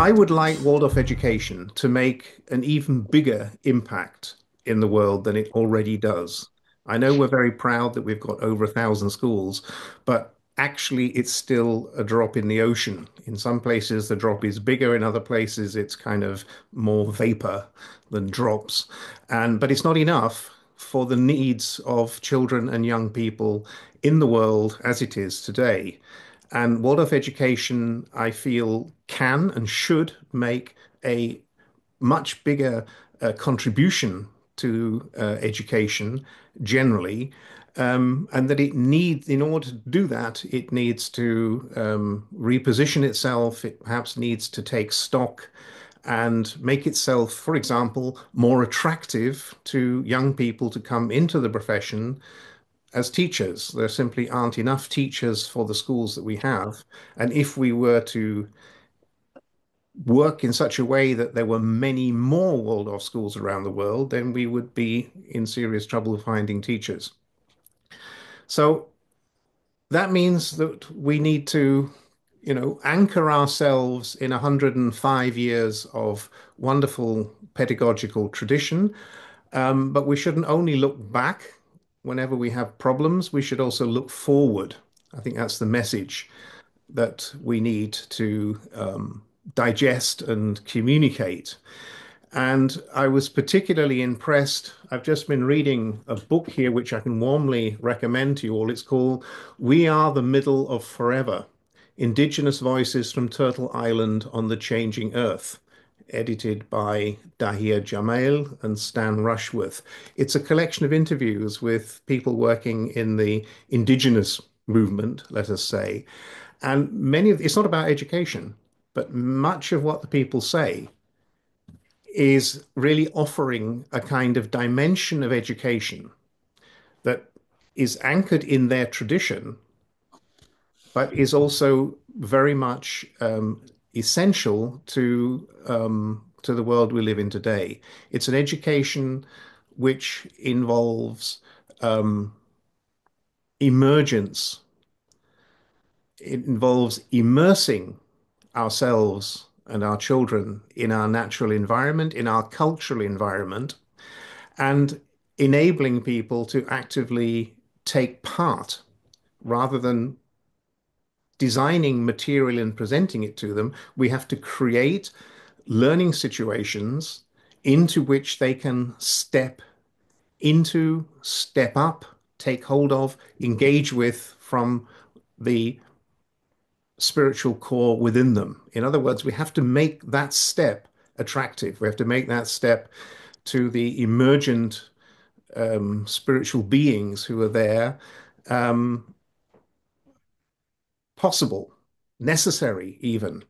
I would like Waldorf education to make an even bigger impact in the world than it already does. I know we're very proud that we've got over 1,000 schools, but actually it's still a drop in the ocean. In some places, the drop is bigger. In other places, it's kind of more vapor than drops. But it's not enough for the needs of children and young people in the world as it is today. And Waldorf education, I feel, can and should make a much bigger contribution to education generally, and that it needs, in order to do that, it needs to reposition itself. It perhaps needs to take stock and make itself, for example, more attractive to young people to come into the profession as teachers. There simply aren't enough teachers for the schools that we have. And if we were to work in such a way that there were many more Waldorf schools around the world, then we would be in serious trouble finding teachers. So that means that we need to, anchor ourselves in 105 years of wonderful pedagogical tradition. But we shouldn't only look back whenever we have problems, we should also look forward. I think that's the message that we need to digest and communicate. And I was particularly impressed. I've just been reading a book here, which I can warmly recommend to you all. It's called We Are the Middle of Forever: Indigenous Voices from Turtle Island on the Changing Earth, edited by Dahir Jamail and Stan Rushworth. It's a collection of interviews with people working in the indigenous movement, let us say. And it's not about education, but much of what the people say is really offering a kind of dimension of education that is anchored in their tradition, but is also very much essential to the world we live in today. It's an education which involves emergence. It involves immersing ourselves and our children in our natural environment, in our cultural environment, and enabling people to actively take part rather than designing material and presenting it to them. We have to create learning situations into which they can step into, step up, take hold of, engage with from the spiritual core within them. In other words, we have to make that step attractive. We have to make that step to the emergent spiritual beings who are there um, possible, necessary even.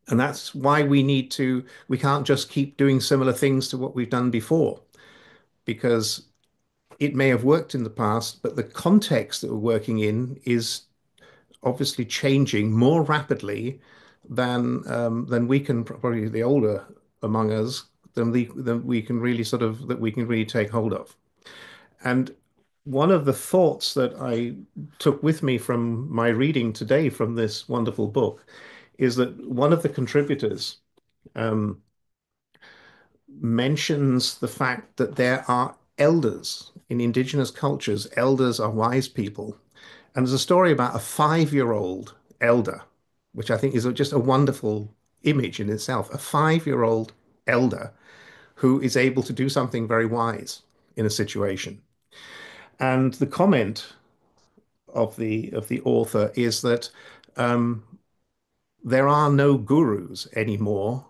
And that's why we can't just keep doing similar things to what we've done before, because it may have worked in the past, but the context that we're working in is obviously changing more rapidly than we can, probably the older among us, than we can really take hold of. And one of the thoughts that I took with me from my reading today from this wonderful book is that one of the contributors um, mentions the fact that there are elders in indigenous cultures. Elders are wise people. And there's a story about a 5-year-old elder, which I think is just a wonderful image in itself. A 5-year-old elder who is able to do something very wise in a situation. And the comment of the author is that um, there are no gurus anymore.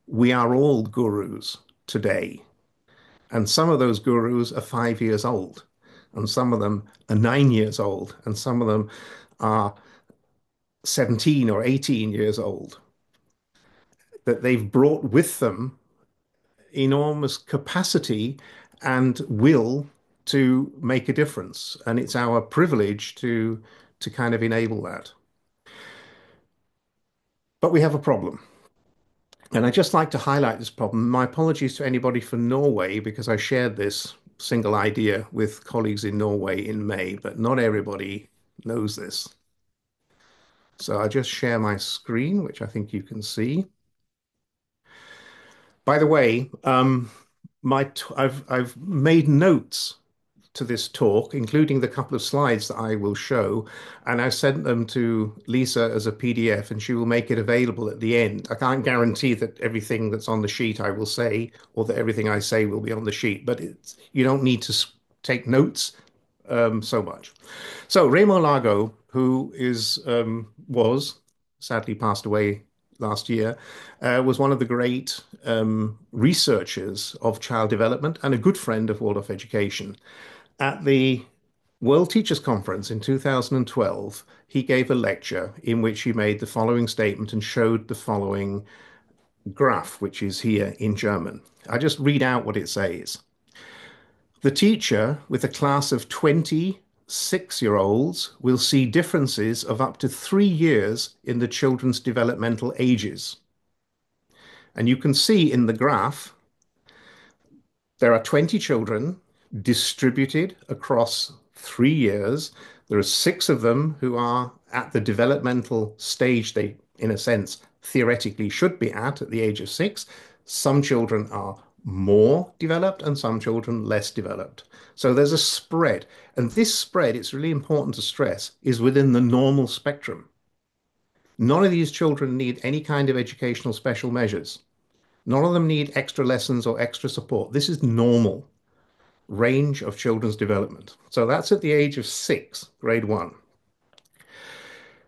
We are all gurus today. And some of those gurus are 5 years old, and some of them are 9 years old, and some of them are 17 or 18 years old. That they've brought with them enormous capacity and will to make a difference. And it's our privilege to kind of enable that. But we have a problem. And I'd just like to highlight this problem. My apologies to anybody from Norway, because I shared this single idea with colleagues in Norway in May, but not everybody knows this. So I'll just share my screen, which I think you can see. By the way, I've made notes to this talk, including the couple of slides that I will show, and I sent them to Lisa as a PDF, and she will make it available at the end. I can't guarantee that everything that's on the sheet I will say, or that everything I say will be on the sheet, but you don't need to take notes so much. So Remo Lago, who was sadly passed away last year, was one of the great researchers of child development and a good friend of Waldorf education. At the World Teachers Conference in 2012, he gave a lecture in which he made the following statement and showed the following graph, which is here in German. I just read out what it says. The teacher with a class of 20 6-year-olds will see differences of up to 3 years in the children's developmental ages. And you can see in the graph, there are 20 children distributed across 3 years. There are six of them who are at the developmental stage they, in a sense, theoretically should be at the age of 6. Some children are more developed and some children less developed. So there's a spread. And this spread, it's really important to stress, is within the normal spectrum. None of these children need any kind of educational special measures. None of them need extra lessons or extra support. This is normal range of children's development. So that's at the age of 6, grade 1.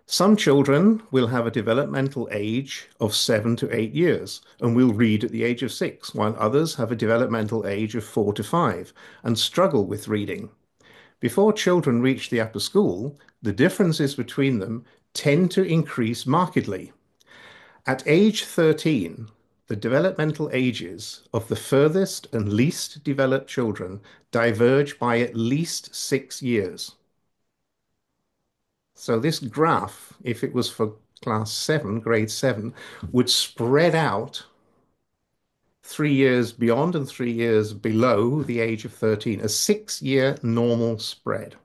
Some children will have a developmental age of 7 to 8 years and will read at the age of 6, while others have a developmental age of 4 to 5 and struggle with reading. Before children reach the upper school, the differences between them tend to increase markedly. At age 13, the developmental ages of the furthest and least developed children diverge by at least 6 years. So this graph, if it was for class 7, grade 7, would spread out 3 years beyond and 3 years below the age of 13, a 6-year normal spread.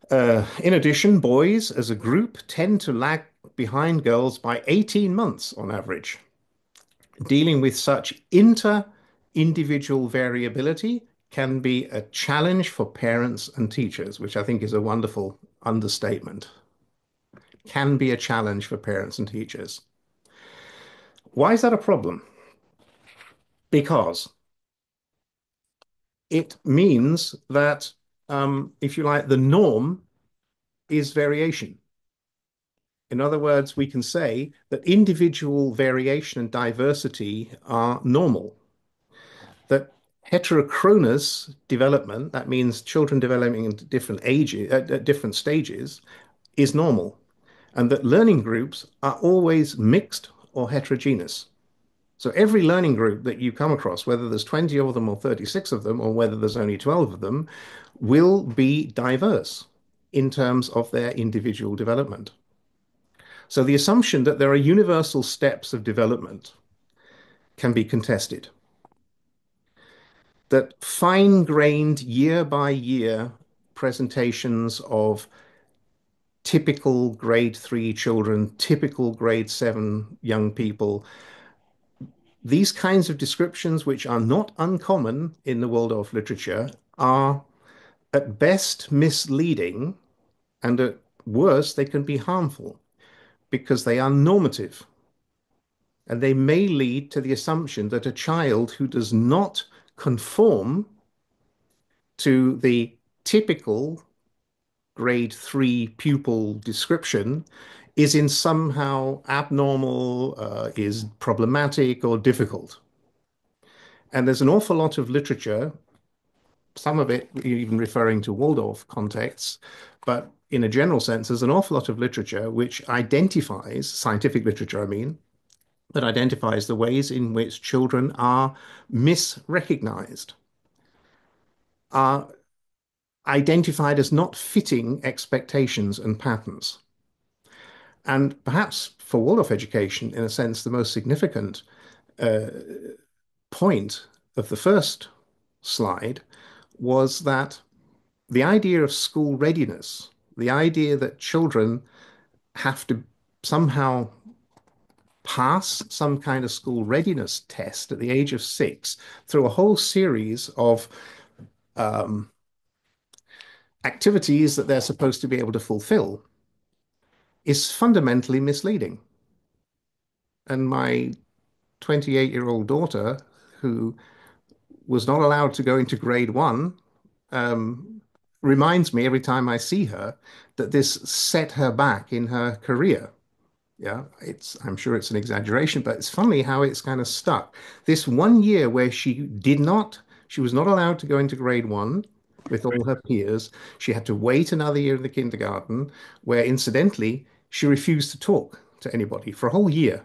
In addition, boys as a group tend to lag behind girls by 18 months on average. Dealing with such inter-individual variability can be a challenge for parents and teachers, which I think is a wonderful understatement. Can be a challenge for parents and teachers. Why is that a problem? Because it means that, if you like, the norm is variation. In other words, we can say that individual variation and diversity are normal. That heterochronous development, that means children developing in different ages, at different stages, is normal. And that learning groups are always mixed or heterogeneous. So every learning group that you come across, whether there's 20 of them or 36 of them, or whether there's only 12 of them, will be diverse in terms of their individual development. So the assumption that there are universal steps of development can be contested. That fine-grained year by year presentations of typical grade 3 children, typical grade 7 young people, these kinds of descriptions, which are not uncommon in the Waldorf literature, are at best misleading and at worst they can be harmful because they are normative and they may lead to the assumption that a child who does not conform to the typical grade 3 pupil description is in somehow abnormal, is problematic or difficult. And there's an awful lot of literature, some of it even referring to Waldorf contexts, but in a general sense, there's an awful lot of literature which identifies, scientific literature, I mean, that identifies the ways in which children are misrecognized, are identified as not fitting expectations and patterns. And perhaps for Waldorf education, in a sense, the most significant uh, point of the first slide was that the idea of school readiness, the idea that children have to somehow pass some kind of school readiness test at the age of 6 through a whole series of um, activities that they're supposed to be able to fulfill is fundamentally misleading. And my 28-year-old daughter, who was not allowed to go into grade one, um, reminds me every time I see her that this set her back in her career. Yeah, I'm sure it's an exaggeration, but it's funny how it's kind of stuck. This 1 year where she was not allowed to go into grade one with all her peers. She had to wait another year in the kindergarten, where incidentally, she refused to talk to anybody for a whole year.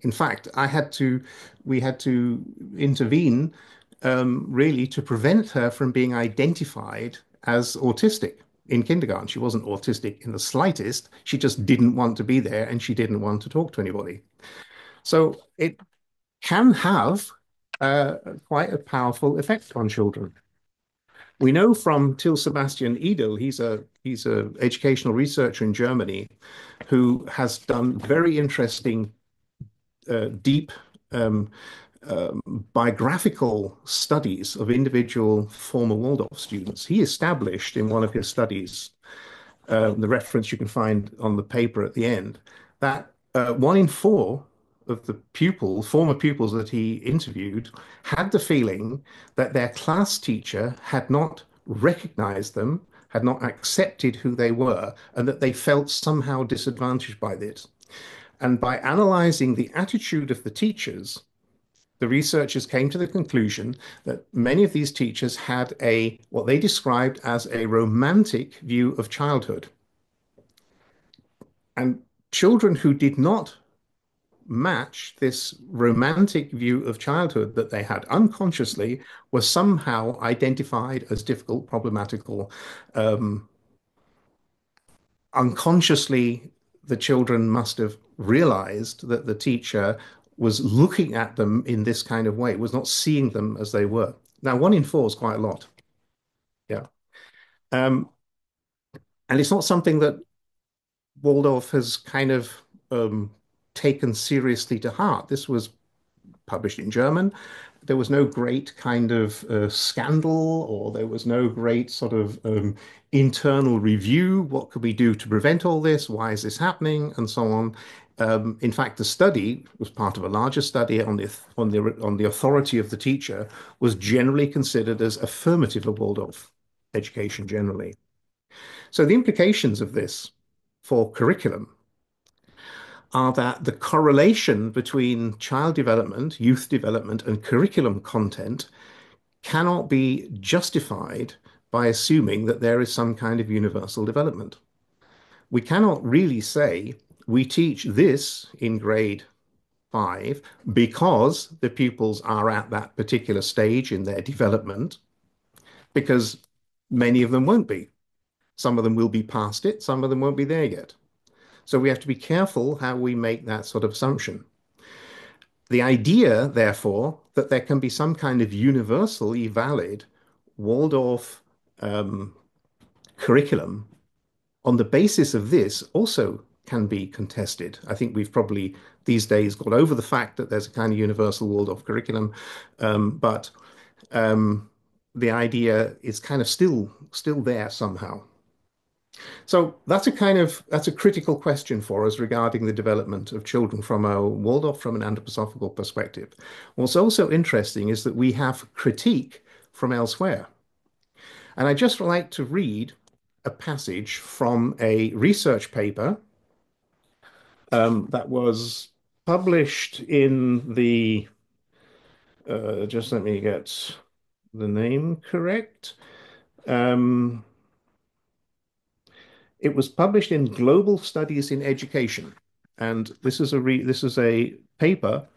In fact, we had to intervene, really to prevent her from being identified as autistic in kindergarten. She wasn't autistic in the slightest. She just didn't want to be there and she didn't want to talk to anybody. So it can have quite a powerful effect on children. We know from Till Sebastian Edel, he's a educational researcher in Germany who has done very interesting, deep um, biographical studies of individual former Waldorf students. He established in one of his studies, the reference you can find on the paper at the end, that 1 in 4 of the former pupils that he interviewed, had the feeling that their class teacher had not recognized them, had not accepted who they were, and that they felt somehow disadvantaged by this. And by analyzing the attitude of the teachers, the researchers came to the conclusion that many of these teachers had what they described as a romantic view of childhood. And children who did not match this romantic view of childhood that they had unconsciously were somehow identified as difficult, problematical. Um, Unconsciously, the children must have realized that the teacher was looking at them in this kind of way, was not seeing them as they were. Now, 1 in 4 is quite a lot. Yeah. Um, and it's not something that Waldorf has kind of um, taken seriously to heart. This was published in German. There was no great kind of scandal, or there was no great sort of internal review. What could we do to prevent all this? Why is this happening? And so on. In fact, the study was part of a larger study on the authority of the teacher, was generally considered as affirmative of Waldorf education generally. So the implications of this for curriculum are that the correlation between child development, youth development, and curriculum content cannot be justified by assuming that there is some kind of universal development. We cannot really say we teach this in grade 5 because the pupils are at that particular stage in their development, because many of them won't be. Some of them will be past it, some of them won't be there yet. So we have to be careful how we make that sort of assumption. The idea, therefore, that there can be some kind of universally valid Waldorf um, curriculum on the basis of this also can be contested. I think we've probably these days got over the fact that there's a kind of universal Waldorf curriculum, but um, the idea is kind of still there somehow. So that's a critical question for us regarding the development of children from a Waldorf, from an anthroposophical perspective. What's also interesting is that we have critique from elsewhere. And I just like to read a passage from a research paper that was published in just let me get the name correct. Um, It was published in Global Studies in Education, and this is a paper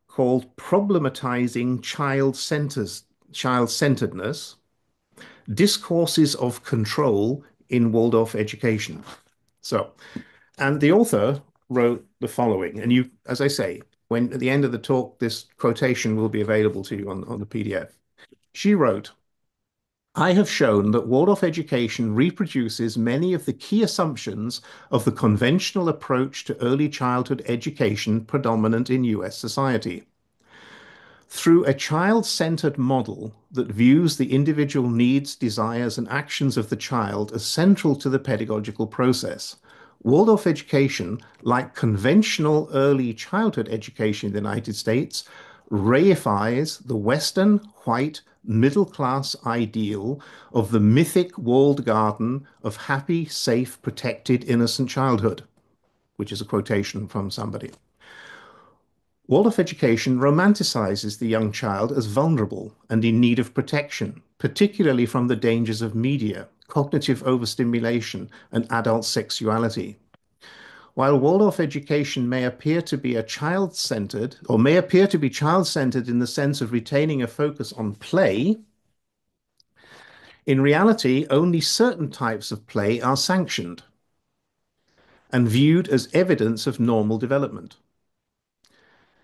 called "Problematizing Child-Centeredness: Discourses of Control in Waldorf Education." So, and the author wrote the following, and you, as I say, when at the end of the talk, this quotation will be available to you on the PDF. She wrote, I have shown that Waldorf education reproduces many of the key assumptions of the conventional approach to early childhood education predominant in US society. Through a child-centered model that views the individual needs, desires, and actions of the child as central to the pedagogical process, Waldorf education, like conventional early childhood education in the United States, reifies the Western white middle class ideal of the mythic walled garden of happy, safe, protected, innocent childhood, which is a quotation from somebody. Waldorf education romanticizes the young child as vulnerable and in need of protection, particularly from the dangers of media, cognitive overstimulation, and adult sexuality. While Waldorf education may appear to be a child-centered, or may appear to be child-centered in the sense of retaining a focus on play, in reality, only certain types of play are sanctioned and viewed as evidence of normal development.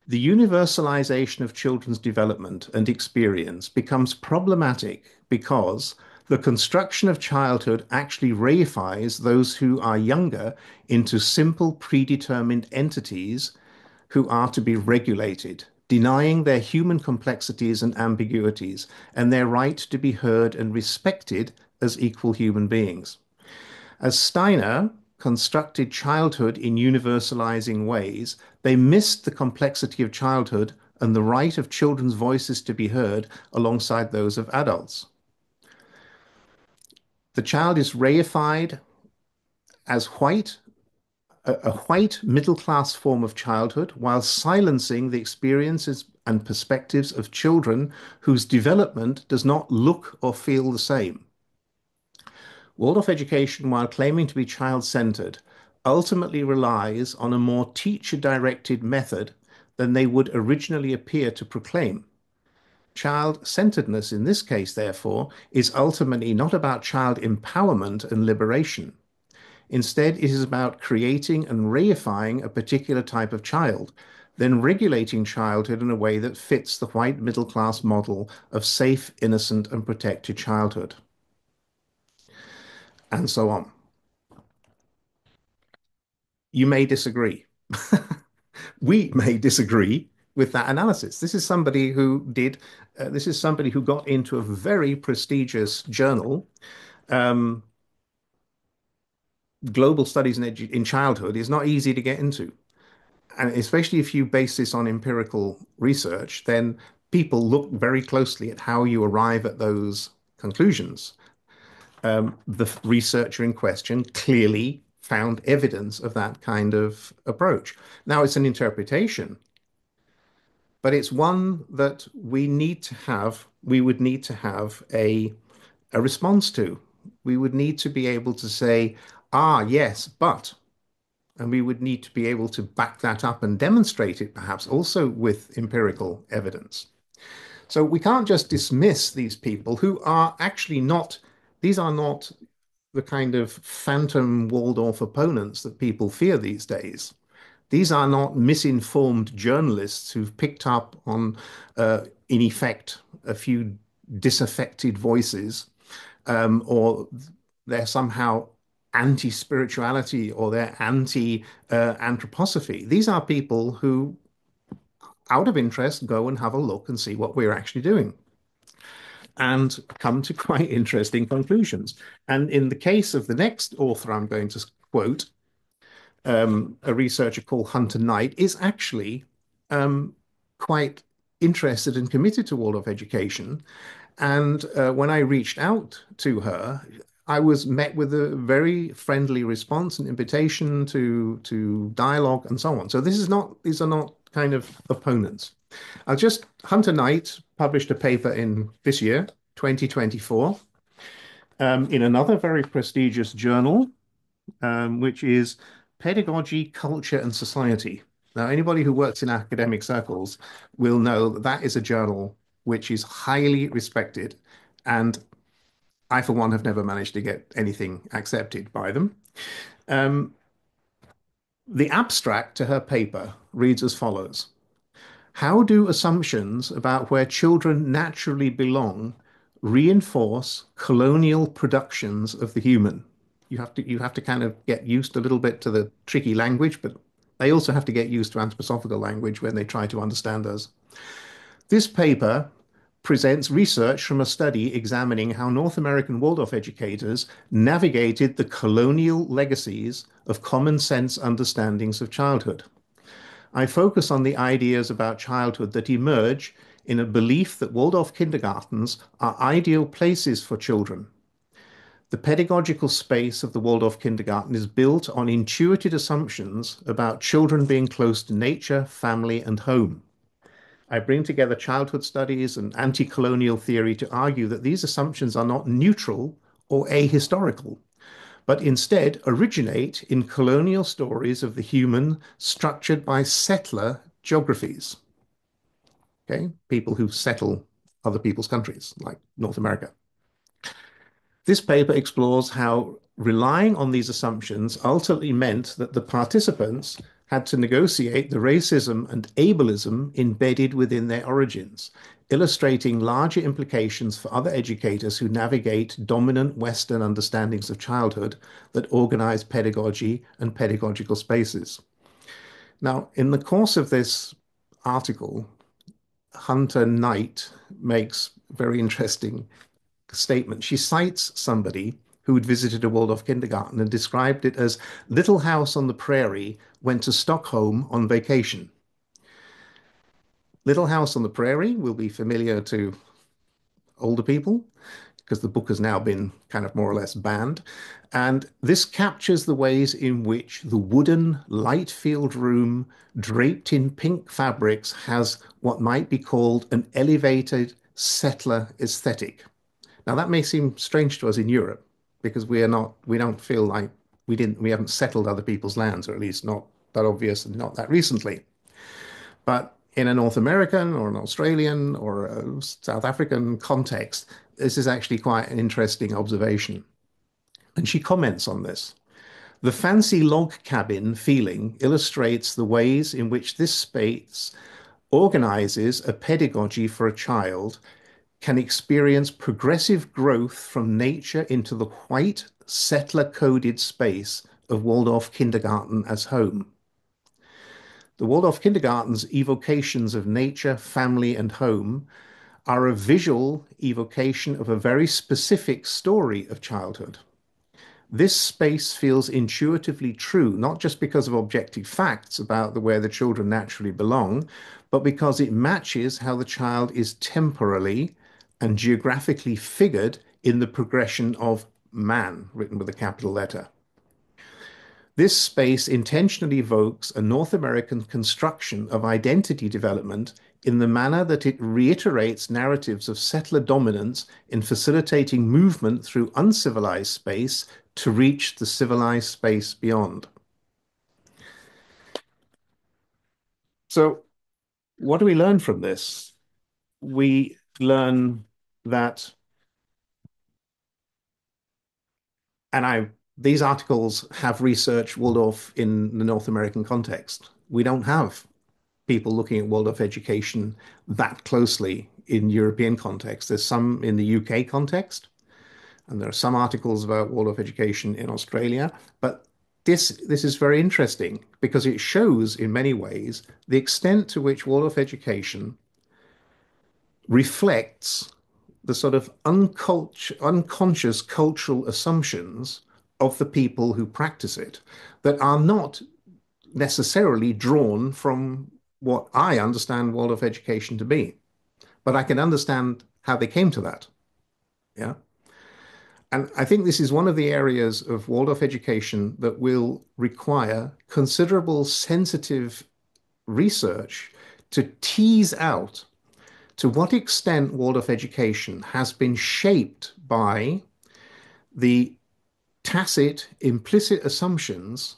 The universalization of children's development and experience becomes problematic because the construction of childhood actually reifies those who are younger into simple predetermined entities who are to be regulated, denying their human complexities and ambiguities and their right to be heard and respected as equal human beings. As Steiner constructed childhood in universalizing ways, they missed the complexity of childhood and the right of children's voices to be heard alongside those of adults. The child is reified as a white middle class form of childhood, while silencing the experiences and perspectives of children whose development does not look or feel the same. Waldorf education, while claiming to be child-centered, ultimately relies on a more teacher-directed method than they would originally appear to proclaim. Child-centeredness in this case, therefore, is ultimately not about child empowerment and liberation. Instead, it is about creating and reifying a particular type of child, then regulating childhood in a way that fits the white middle class model of safe, innocent, and protected childhood, and so on. You may disagree. We may disagree with that analysis. This is somebody who got into a very prestigious journal. Um, Global studies in childhood is not easy to get into. And especially if you base this on empirical research, then people look very closely at how you arrive at those conclusions. The researcher in question clearly found evidence of that kind of approach. Now, it's an interpretation, but it's one that we would need to have a response to. We would need to be able to say, ah, yes, but, and we would need to be able to back that up and demonstrate it perhaps also with empirical evidence. So we can't just dismiss these people who are actually not, these are not the kind of phantom Waldorf opponents that people fear these days. These are not misinformed journalists who've picked up on, in effect, a few disaffected voices, or they're somehow anti-spirituality or they're anti-anthroposophy. These are people who, out of interest, go and have a look and see what we're actually doing and come to quite interesting conclusions. And in the case of the next author I'm going to quote, a researcher called Hunter Knight, is actually quite interested and committed to Waldorf education. And when I reached out to her, I was met with a very friendly response and invitation to dialogue and so on. So these are not kind of opponents. Hunter Knight published a paper in this year, 2024, in another very prestigious journal, which is Pedagogy, Culture and Society. Now, anybody who works in academic circles will know that that is a journal which is highly respected. And I, for one, have never managed to get anything accepted by them. Um, the abstract to her paper reads as follows. How do assumptions about where children naturally belong reinforce colonial productions of the human. You have to kind of get used a little bit to the tricky language, but they also have to get used to anthroposophical language when they try to understand us. This paper presents research from a study examining how North American Waldorf educators navigated the colonial legacies of common sense understandings of childhood. I focus on the ideas about childhood that emerge in a belief that Waldorf kindergartens are ideal places for children. The pedagogical space of the Waldorf kindergarten is built on intuited assumptions about children being close to nature, family, and home. I bring together childhood studies and anti-colonial theory to argue that these assumptions are not neutral or ahistorical, but instead originate in colonial stories of the human structured by settler geographies. Okay, people who settle other people's countries, like North America. This paper explores how relying on these assumptions ultimately meant that the participants had to negotiate the racism and ableism embedded within their origins, illustrating larger implications for other educators who navigate dominant Western understandings of childhood that organize pedagogy and pedagogical spaces. Now, in the course of this article, Hunter Knight makes very interesting statement. She cites somebody who had visited a Waldorf kindergarten and described it as Little House on the Prairie went to Stockholm on vacation. Little House on the Prairie will be familiar to older people because the book has now been kind of more or less banned. And this captures the ways in which the wooden light-filled room draped in pink fabrics has what might be called an elevated settler aesthetic. Now that may seem strange to us in Europe because we don't feel like we haven't settled other people's lands, or at least not that obvious and not that recently. But in a North American or an Australian or a South African context, this is actually quite an interesting observation. And she comments on this. The fancy log cabin feeling illustrates the ways in which this space organizes a pedagogy for a child can experience progressive growth from nature into the white, settler-coded space of Waldorf kindergarten as home. The Waldorf kindergarten's evocations of nature, family, and home are a visual evocation of a very specific story of childhood. This space feels intuitively true, not just because of objective facts about where the children naturally belong, but because it matches how the child is temporally and geographically figured in the progression of man, written with a capital letter. This space intentionally evokes a North American construction of identity development in the manner that it reiterates narratives of settler dominance in facilitating movement through uncivilized space to reach the civilized space beyond. So, what do we learn from this? We learn that, these articles have researched Waldorf in the North American context. We don't have people looking at Waldorf education that closely in European context. There's some in the UK context, and there are some articles about Waldorf education in Australia. But this is very interesting because it shows in many ways the extent to which Waldorf education reflects the sort of unconscious cultural assumptions of the people who practice it that are not necessarily drawn from what I understand Waldorf education to be. But I can understand how they came to that. Yeah. And I think this is one of the areas of Waldorf education that will require considerable sensitive research to tease out to what extent Waldorf education has been shaped by the tacit, implicit assumptions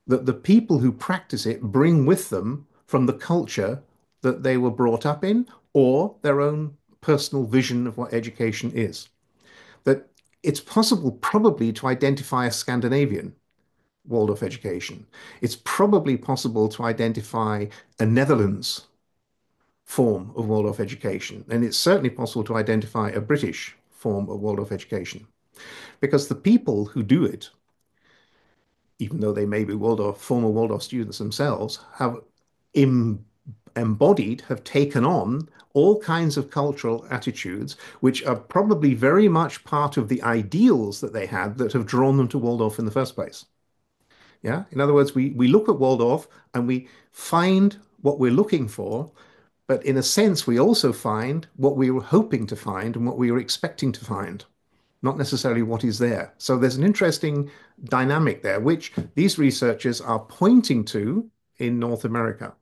that the people who practice it bring with them from the culture that they were brought up in or their own personal vision of what education is. That it's possible probably to identify a Scandinavian Waldorf education. It's probably possible to identify a Netherlands form of Waldorf education, and it's certainly possible to identify a British form of Waldorf education because the people who do it, even though they may be former Waldorf students themselves, have Im embodied, have taken on all kinds of cultural attitudes, which are probably very much part of the ideals that they had that have drawn them to Waldorf in the first place. Yeah. In other words, we look at Waldorf and we find what we're looking for, but in a sense, we also find what we were hoping to find and what we were expecting to find, not necessarily what is there. So there's an interesting dynamic there, which these researchers are pointing to in North America.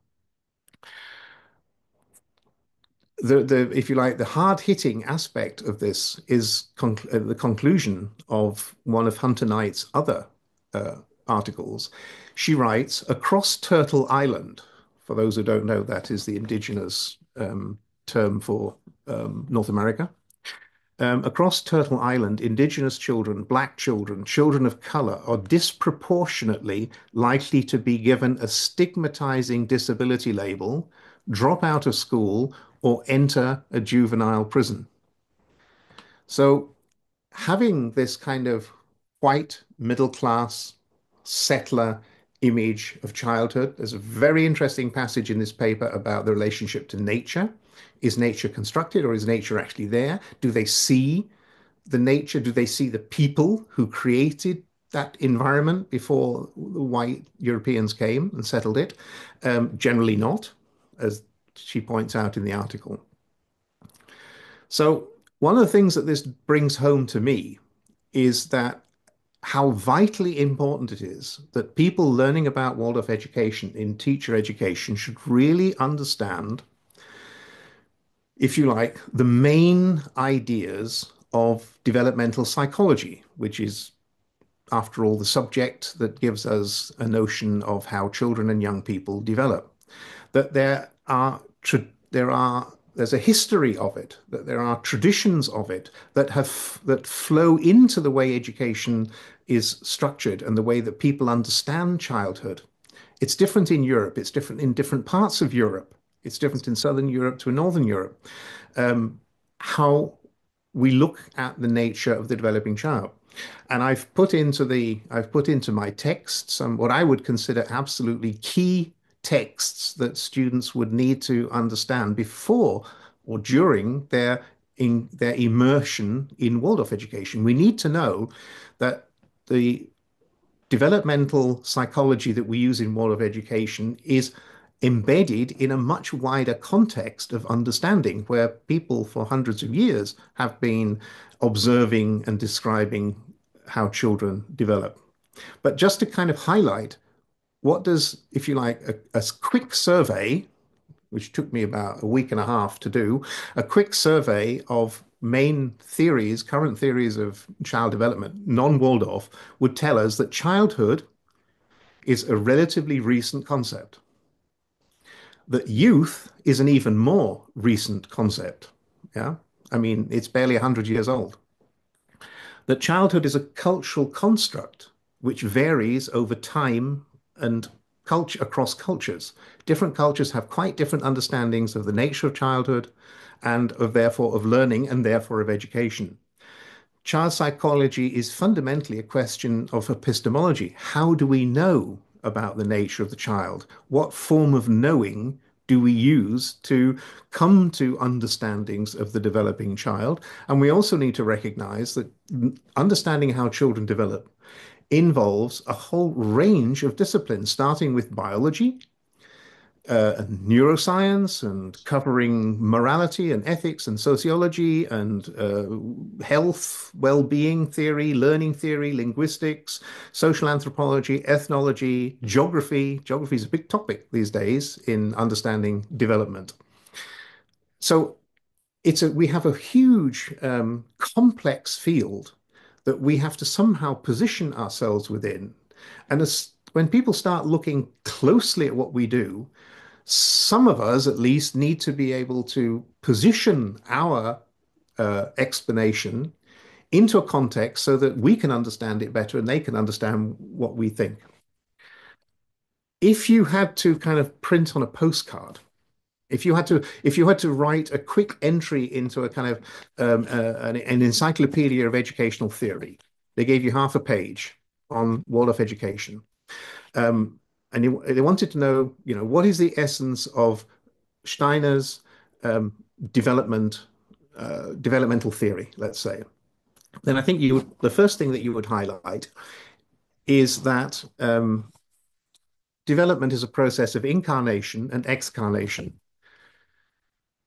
If you like, the hard-hitting aspect of this is the conclusion of one of Hunter Knight's other uh, articles. She writes, across Turtle Island, for those who don't know, that is the indigenous term for North America. Across Turtle Island, indigenous children, black children, children of color are disproportionately likely to be given a stigmatizing disability label, drop out of school, or enter a juvenile prison. So having this kind of white middle class settler image of childhood, there's a very interesting passage in this paper about the relationship to nature. Is nature constructed or is nature actually there? Do they see the nature? Do they see the people who created that environment before the white Europeans came and settled it? Generally not, as she points out in the article. So one of the things that this brings home to me is that how vitally important it is that people learning about Waldorf education in teacher education should really understand, if you like, the main ideas of developmental psychology, which is, after all, the subject that gives us a notion of how children and young people develop. That there's a history of it, that there are traditions of it that flow into the way education is structured and the way that people understand childhood. It's different in Europe. It's different in different parts of Europe. It's different in Southern Europe to Northern Europe. How we look at the nature of the developing child. And I've put into my text some what I would consider absolutely key texts that students would need to understand before or during their immersion in Waldorf education. We need to know that the developmental psychology that we use in Waldorf education is embedded in a much wider context of understanding where people for hundreds of years have been observing and describing how children develop. But just to kind of highlight, what does, if you like, a quick survey, which took me about a week and a half to do, a quick survey of main theories, current theories of child development, non-Waldorf, would tell us that childhood is a relatively recent concept, that youth is an even more recent concept. Yeah. I mean, it's barely 100 years old. That childhood is a cultural construct which varies over time and culture across cultures. Different cultures have quite different understandings of the nature of childhood and of therefore of learning and therefore of education. Child psychology is fundamentally a question of epistemology. How do we know about the nature of the child? What form of knowing do we use to come to understandings of the developing child? And we also need to recognize that understanding how children develop involves a whole range of disciplines, starting with biology, neuroscience, and covering morality and ethics and sociology and health, well-being theory, learning theory, linguistics, social anthropology, ethnology, geography. Geography is a big topic these days in understanding development. So we have a huge complex field that we have to somehow position ourselves within. And when people start looking closely at what we do, some of us at least need to be able to position our explanation into a context so that we can understand it better and they can understand what we think. If you had to kind of print on a postcard If you had to write a quick entry into a kind of an encyclopedia of educational theory, they gave you half a page on Waldorf education, um, and they wanted to know, what is the essence of Steiner's um, development developmental theory, let's say. Then I think the first thing that you would highlight is that development is a process of incarnation and excarnation.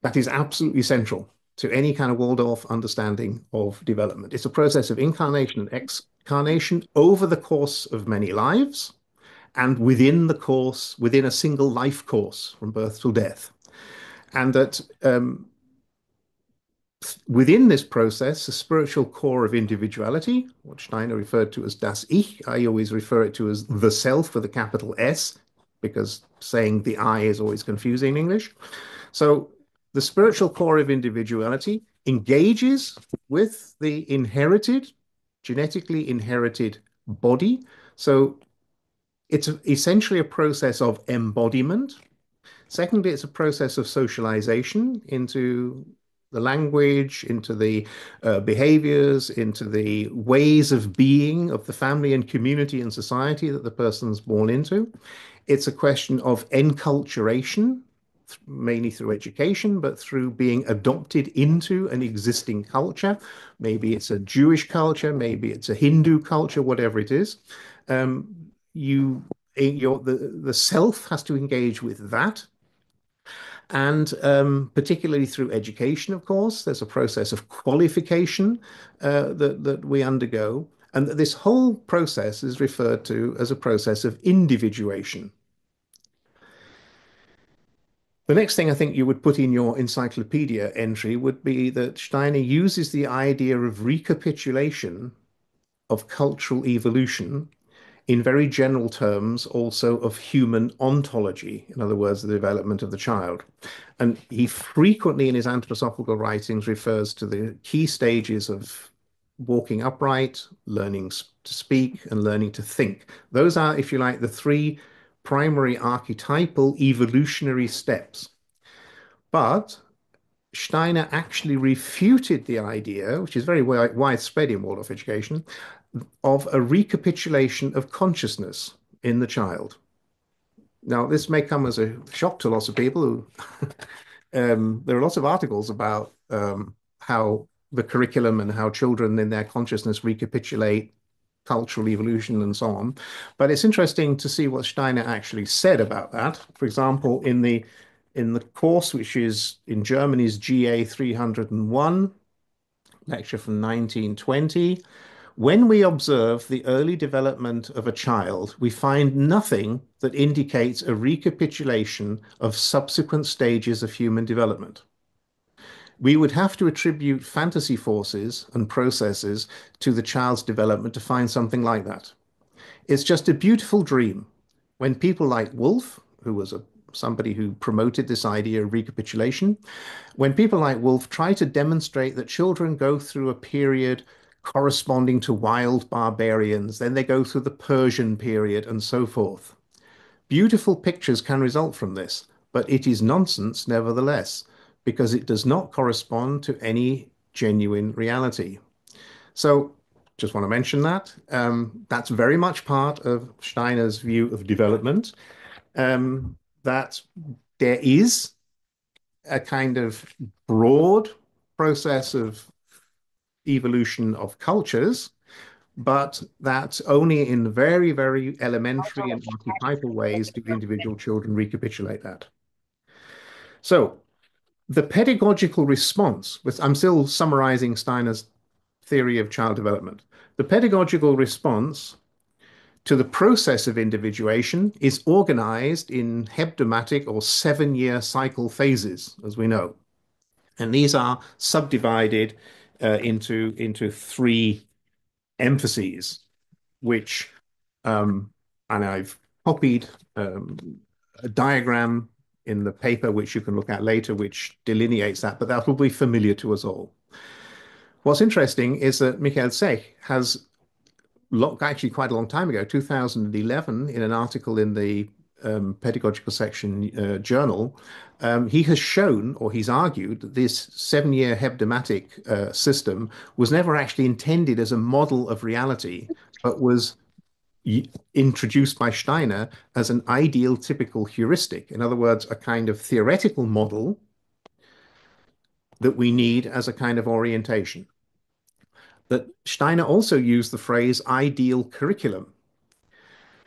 That is absolutely central to any kind of Waldorf understanding of development. It's a process of incarnation and excarnation over the course of many lives and within a single life course from birth till death. And that within this process, the spiritual core of individuality, what Steiner referred to as das Ich, I always refer it to as the self with a capital S, because saying the I is always confusing in English. So the spiritual core of individuality engages with the genetically inherited body. So it's essentially a process of embodiment. Secondly, it's a process of socialization into the language, into the behaviors, into the ways of being of the family and community and society that the person's born into. It's a question of enculturation, mainly through education, but through being adopted into an existing culture. Maybe it's a Jewish culture, maybe it's a Hindu culture, whatever it is. You, the self has to engage with that. And particularly through education, of course, there's a process of qualification that we undergo. And this whole process is referred to as a process of individuation. The next thing I think you would put in your encyclopedia entry would be that Steiner uses the idea of recapitulation of cultural evolution in very general terms, also of human ontology, in other words, the development of the child. And he frequently in his anthroposophical writings refers to the key stages of walking upright, learning to speak, and learning to think. Those are, if you like, the three primary archetypal evolutionary steps. But Steiner actually refuted the idea, which is very widespread in Waldorf education, of a recapitulation of consciousness in the child. Now, this may come as a shock to lots of people who there are lots of articles about how the curriculum and how children in their consciousness recapitulate cultural evolution and so on. But it's interesting to see what Steiner actually said about that. For example, in the course, which is in Germany's GA 301, lecture from 1920, when we observe the early development of a child, we find nothing that indicates a recapitulation of subsequent stages of human development. We would have to attribute fantasy forces and processes to the child's development to find something like that. It's just a beautiful dream. When people like Wolff, who was somebody who promoted this idea of recapitulation, when people like Wolff try to demonstrate that children go through a period corresponding to wild barbarians, then they go through the Persian period and so forth. Beautiful pictures can result from this, but it is nonsense nevertheless, because it does not correspond to any genuine reality. So, just want to mention that. That's very much part of Steiner's view of development, that there is a kind of broad process of evolution of cultures, but that only in very, very elementary and archetypal ways do individual children recapitulate that. So the pedagogical response, which I'm still summarizing Steiner's theory of child development, the pedagogical response to the process of individuation is organized in hebdomadic or 7-year cycle phases, as we know. And these are subdivided into three emphases, which, and I've copied a diagram in the paper, which you can look at later, which delineates that, but that will be familiar to us all. What's interesting is that Michael Sech has actually quite a long time ago, 2011, in an article in the Pedagogical Section journal, he has shown, or he's argued, that this 7-year hebdomadic system was never actually intended as a model of reality, but was introduced by Steiner as an ideal typical heuristic. In other words, a kind of theoretical model that we need as a kind of orientation. That Steiner also used the phrase ideal curriculum.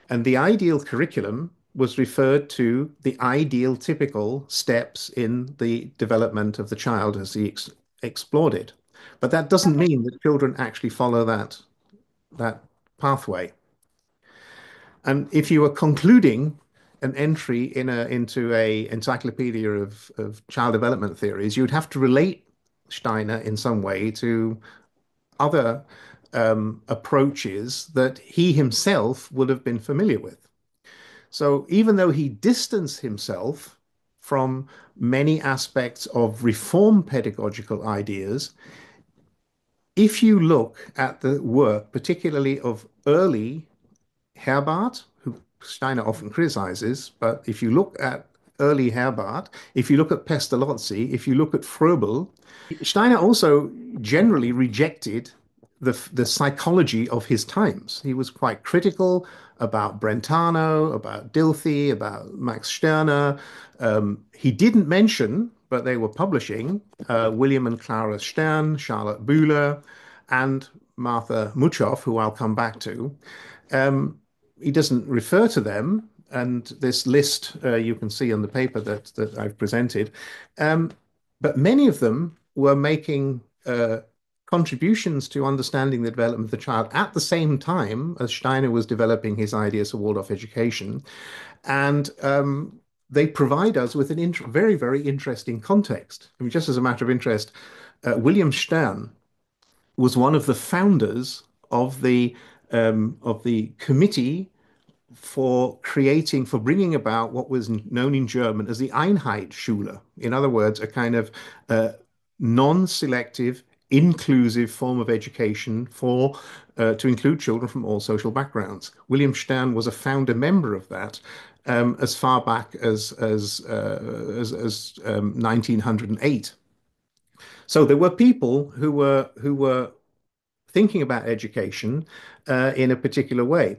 And the ideal curriculum was referred to the ideal typical steps in the development of the child as he explored it. But that doesn't mean that children actually follow that pathway. And if you were concluding an entry into a encyclopedia of child development theories, you'd have to relate Steiner in some way to other approaches that he himself would have been familiar with. So even though he distanced himself from many aspects of reform pedagogical ideas, if you look at the work, particularly of early Herbart, who Steiner often criticizes, but if you look at early Herbart, if you look at Pestalozzi, if you look at Froebel, Steiner also generally rejected the psychology of his times. He was quite critical about Brentano, about Dilthey, about Max Stirner. He didn't mention, but they were publishing, William and Clara Stern, Charlotte Bühler, and Martha Muchoff, who I'll come back to. He doesn't refer to them, and this list you can see on the paper that I've presented. But many of them were making contributions to understanding the development of the child at the same time as Steiner was developing his ideas of Waldorf education. And they provide us with a very, very interesting context. I mean, just as a matter of interest, William Stern was one of the founders of the committee for bringing about what was known in German as the Einheitsschule. In other words, a kind of non-selective, inclusive form of education to include children from all social backgrounds. William Stern was a founder member of that as far back as 1908. So there were people who were thinking about education in a particular way.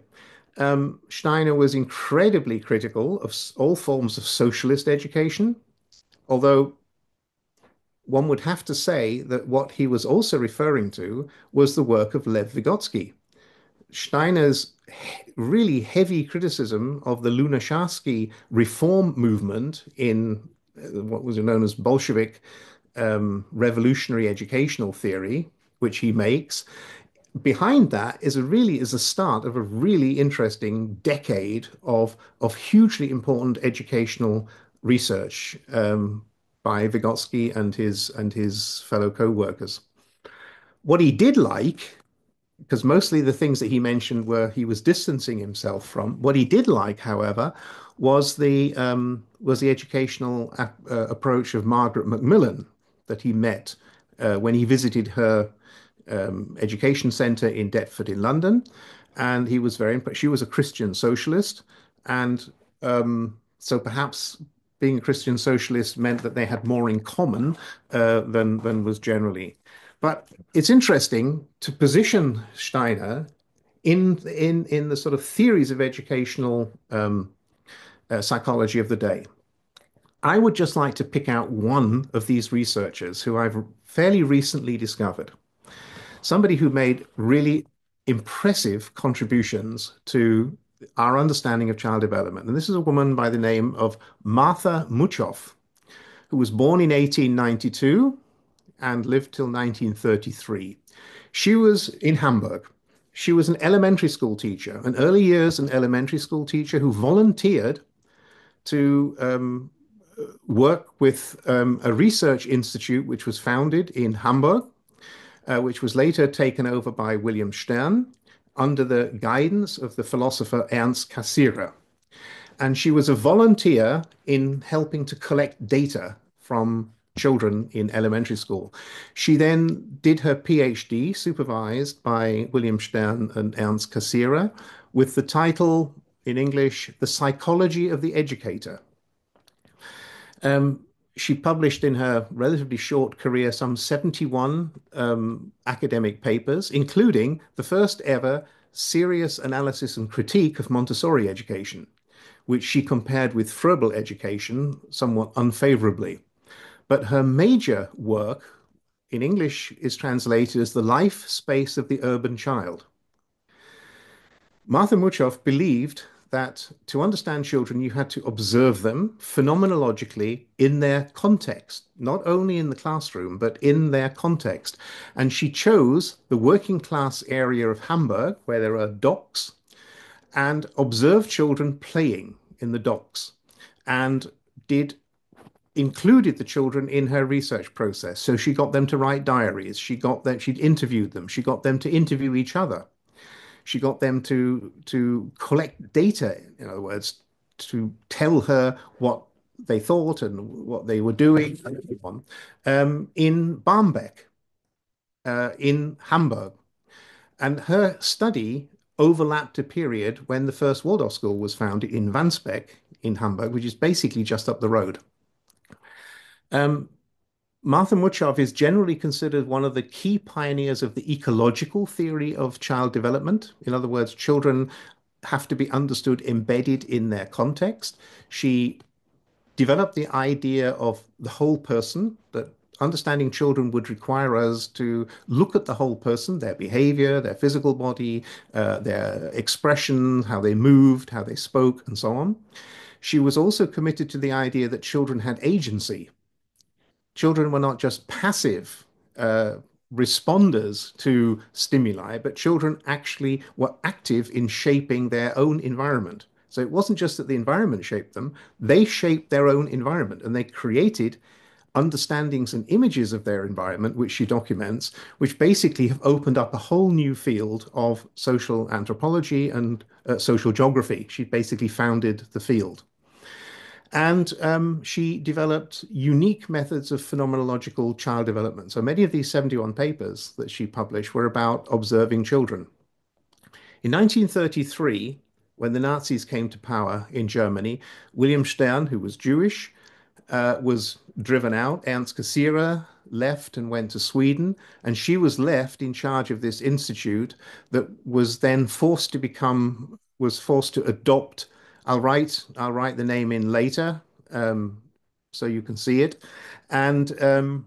Steiner was incredibly critical of all forms of socialist education, although one would have to say that what he was also referring to was the work of Lev Vygotsky. Steiner's really heavy criticism of the Lunacharsky reform movement in what was known as Bolshevik revolutionary educational theory, which he makes, behind that is a start of a really interesting decade of hugely important educational research by Vygotsky and his fellow co-workers. What he did like, because mostly the things that he mentioned were he was distancing himself from. What he did like, however, was the educational approach of Margaret Macmillan that he met when he visited her education centre in Deptford in London, and he was very impressed. She was a Christian socialist, and so perhaps being a Christian socialist meant that they had more in common than was generally. But it's interesting to position Steiner in the sort of theories of educational psychology of the day. I would just like to pick out one of these researchers who I've fairly recently discovered, somebody who made really impressive contributions to our understanding of child development. And this is a woman by the name of Martha Muchoff, who was born in 1892 and lived till 1933. She was in Hamburg. She was an elementary school teacher, an early years an elementary school teacher who volunteered to work with a research institute which was founded in Hamburg, which was later taken over by William Stern under the guidance of the philosopher Ernst Cassirer. And she was a volunteer in helping to collect data from children in elementary school. She then did her PhD, supervised by William Stern and Ernst Cassirer, with the title in English, The Psychology of the Educator. Um, she published in her relatively short career some 71 academic papers, including the first ever serious analysis and critique of Montessori education, which she compared with Froebel education somewhat unfavorably. But her major work in English is translated as The Life Space of the Urban Child. Martha Muchoff believed that to understand children, you had to observe them phenomenologically in their context, not only in the classroom, but in their context. And she chose the working class area of Hamburg, where there are docks, and observed children playing in the docks, and did included the children in her research process. So she got them to write diaries. She'd interviewed them. She got them to interview each other. She got them to collect data, in other words, to tell her what they thought and what they were doing and so on, in Barmbek, in Hamburg. And her study overlapped a period when the first Waldorf school was founded in Wandsbek in Hamburg, which is basically just up the road. Um, Martha Muchov is generally considered one of the key pioneers of the ecological theory of child development. In other words, children have to be understood embedded in their context. She developed the idea of the whole person, that understanding children would require us to look at the whole person, their behavior, their physical body, their expression, how they moved, how they spoke, and so on. She was also committed to the idea that children had agency. Children were not just passive uh, responders to stimuli, but children actually were active in shaping their own environment. So it wasn't just that the environment shaped them, they shaped their own environment and they created understandings and images of their environment, which she documents, which basically have opened up a whole new field of social anthropology and social geography. She basically founded the field. And she developed unique methods of phenomenological child development. So many of these 71 papers that she published were about observing children. In 1933, when the Nazis came to power in Germany, William Stern, who was Jewish, was driven out. Ernst Cassirer left and went to Sweden, and she was left in charge of this institute that was then was forced to adopt. I'll write the name in later, um, so you can see it. And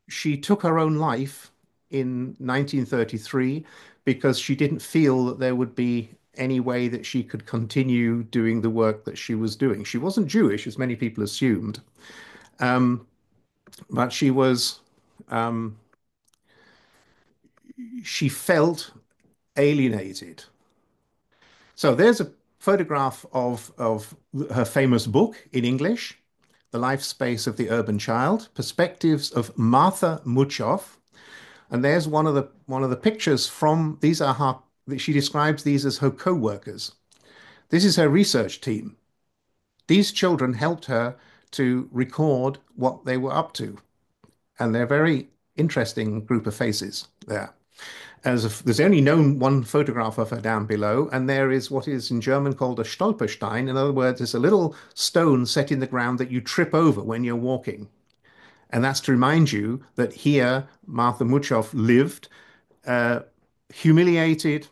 she took her own life in 1933 because she didn't feel that there would be any way that she could continue doing the work that she was doing. She wasn't Jewish, as many people assumed, um, but um, she felt alienated. So there's a photograph of her famous book in English, The Life Space of the Urban Child, Perspectives of Martha Muchoff. And there's one of the pictures from these are her, she describes these as her co-workers. This is her research team. These children helped her to record what they were up to. And they're a very interesting group of faces there. There's only known one photograph of her down below, and there is what is in German called a Stolperstein. In other words, it's a little stone set in the ground that you trip over when you're walking. And that's to remind you that here Martha Muchoff lived, uh, humiliated,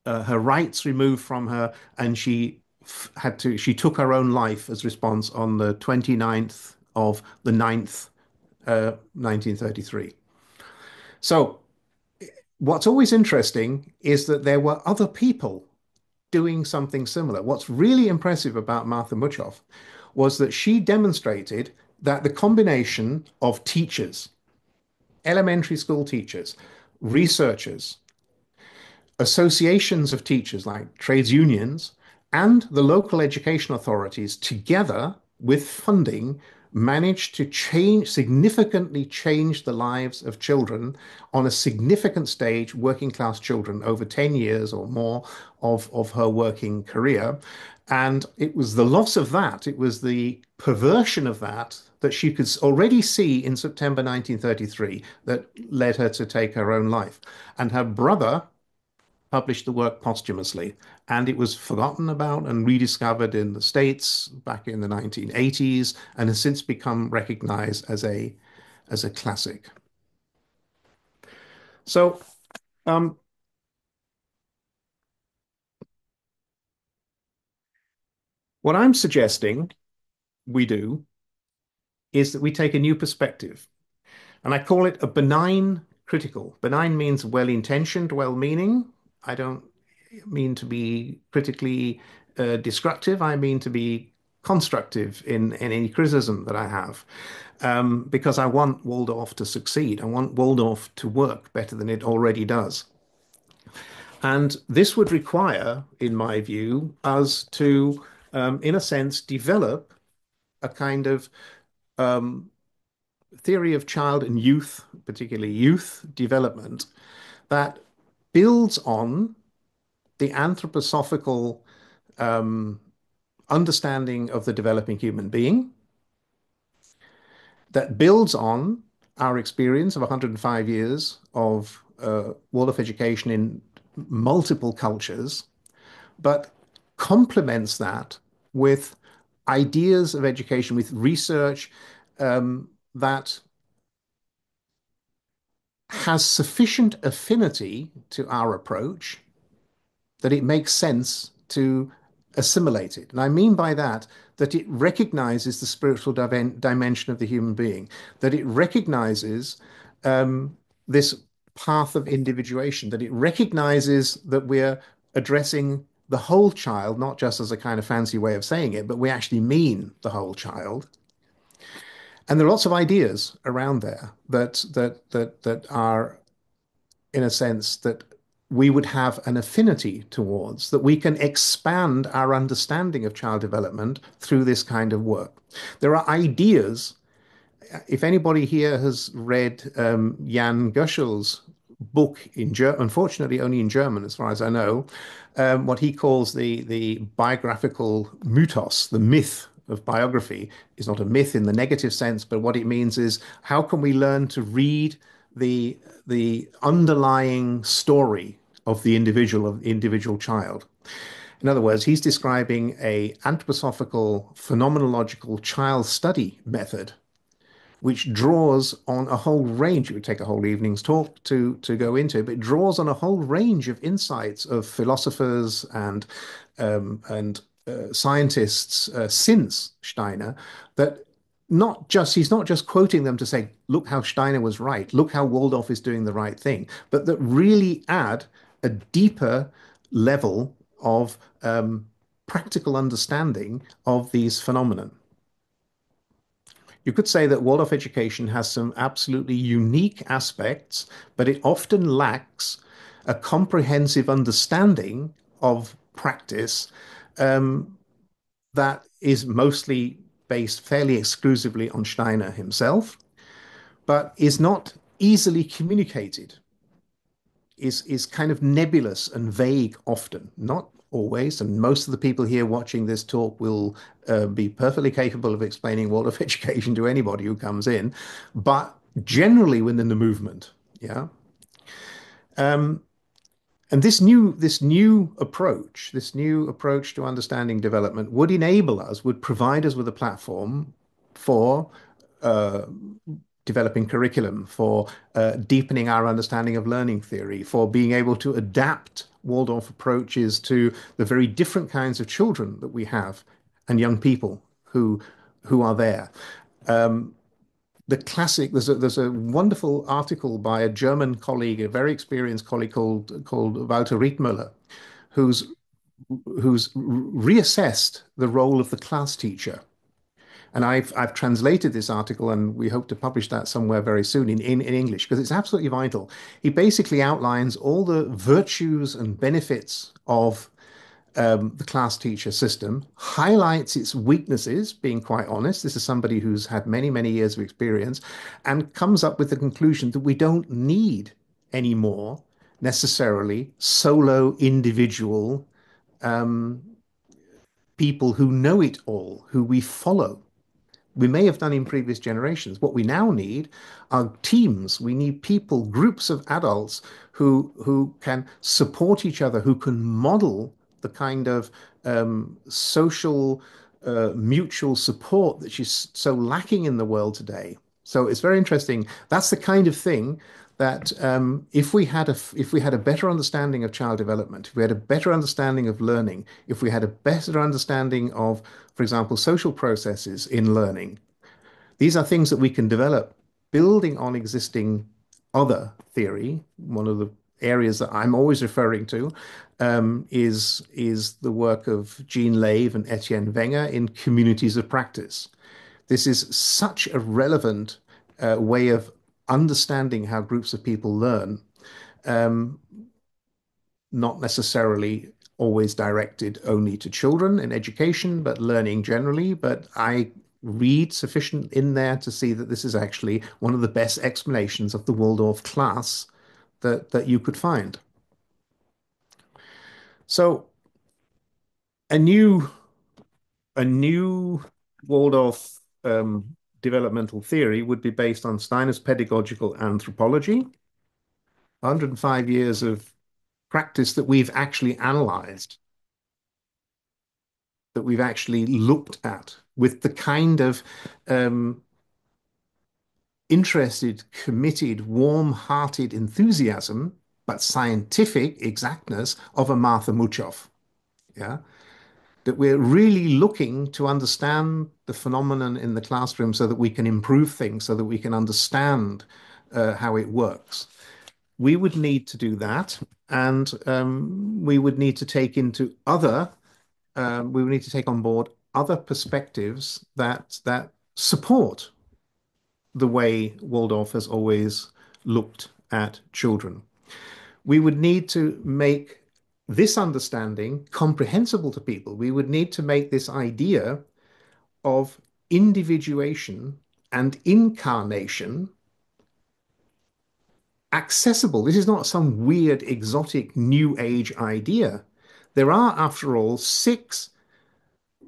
her rights removed from her, and she took her own life as response on the 29th of the 9th, 1933. So what's always interesting is that there were other people doing something similar. What's really impressive about Martha Muchoff was that she demonstrated that the combination of teachers, elementary school teachers, researchers, associations of teachers like trades unions, and the local education authorities together with funding managed to significantly change the lives of children on a significant stage, working class children over 10 years or more of her working career. And it was the loss of that, it was the perversion of that that she could already see in September 1933 that led her to take her own life. And her brother published the work posthumously, and it was forgotten about and rediscovered in the States back in the 1980s, and has since become recognized as a classic. So, um, what I'm suggesting we do is that we take a new perspective, and I call it a benign critical. Benign means well-intentioned, well-meaning. I don't mean to be critically destructive. I mean to be constructive in any criticism that I have, because I want Waldorf to succeed. I want Waldorf to work better than it already does. And this would require, in my view, us to, in a sense, develop a kind of um, theory of child and youth, particularly youth development, that builds on the anthroposophical um, understanding of the developing human being, that builds on our experience of 105 years of Waldorf education in multiple cultures, but complements that with ideas of education, with research that has sufficient affinity to our approach that it makes sense to assimilate it. And I mean by that that it recognizes the spiritual dimension of the human being, that it recognizes this path of individuation, that it recognizes that we're addressing the whole child, not just as a kind of fancy way of saying it, but we actually mean the whole child. And there are lots of ideas around there that are in a sense that we would have an affinity towards, that we can expand our understanding of child development through this kind of work. There are ideas. If anybody here has read Jan Göschel's book in German, unfortunately only in German, as far as I know, what he calls the biographical mythos, the myth of biography, is not a myth in the negative sense, but what it means is how can we learn to read the underlying story of the individual child. In other words, he's describing a anthroposophical phenomenological child study method which draws on a whole range. It would take a whole evening's talk to go into, but it draws on a whole range of insights of philosophers and scientists since Steiner that not just he's not just quoting them to say, look how Steiner was right, look how Waldorf is doing the right thing, but that really add a deeper level of practical understanding of these phenomena. You could say that Waldorf education has some absolutely unique aspects, but it often lacks a comprehensive understanding of practice um, that is mostly based fairly exclusively on Steiner himself, but is not easily communicated, is kind of nebulous and vague often, not always. And most of the people here watching this talk will be perfectly capable of explaining Waldorf education to anybody who comes in, but generally within the movement. Yeah. Um, and this new approach to understanding development would enable us, would provide us with a platform for uh, developing curriculum, for deepening our understanding of learning theory, for being able to adapt Waldorf approaches to the very different kinds of children that we have and young people who are there. The classic, there's a wonderful article by a German colleague, a very experienced colleague called Walter Riedmüller, who's who's reassessed the role of the class teacher. And I've translated this article, and we hope to publish that somewhere very soon in English because it's absolutely vital. He basically outlines all the virtues and benefits of the class teacher system, highlights its weaknesses, being quite honest. This is somebody who's had many, many years of experience, and comes up with the conclusion that we don't need any more necessarily solo individual people who know it all, who we follow. we may have done in previous generations. What we now need are teams. We need people, groups of adults who can support each other, who can model the kind of social mutual support that is so lacking in the world today. So it's very interesting. That's the kind of thing that if we had a better understanding of child development, if we had a better understanding of learning, if we had a better understanding of, for example, social processes in learning, these are things that we can develop building on existing other theory. One of the areas that I'm always referring to is the work of Jean Lave and Etienne Wenger in communities of practice. This is such a relevant way of understanding how groups of people learn, um, not necessarily always directed only to children in education, but learning generally. But I read sufficient in there to see that this is actually one of the best explanations of the Waldorf class that you could find. So a new a new Waldorf developmental theory would be based on Steiner's pedagogical anthropology, 105 years of practice that we've actually analyzed, that we've actually looked at with the kind of um, interested, committed, warm-hearted enthusiasm, but scientific exactness of a Martha Muchoff. Yeah. That we're really looking to understand the phenomenon in the classroom so that we can improve things, so that we can understand how it works. We would need to do that, and we would need to take into other, we would need to take on board other perspectives that support the way Waldorf has always looked at children. We would need to make this understanding comprehensible to people. We would need to make this idea of individuation and incarnation accessible. This is not some weird, exotic, new age idea. There are, after all, six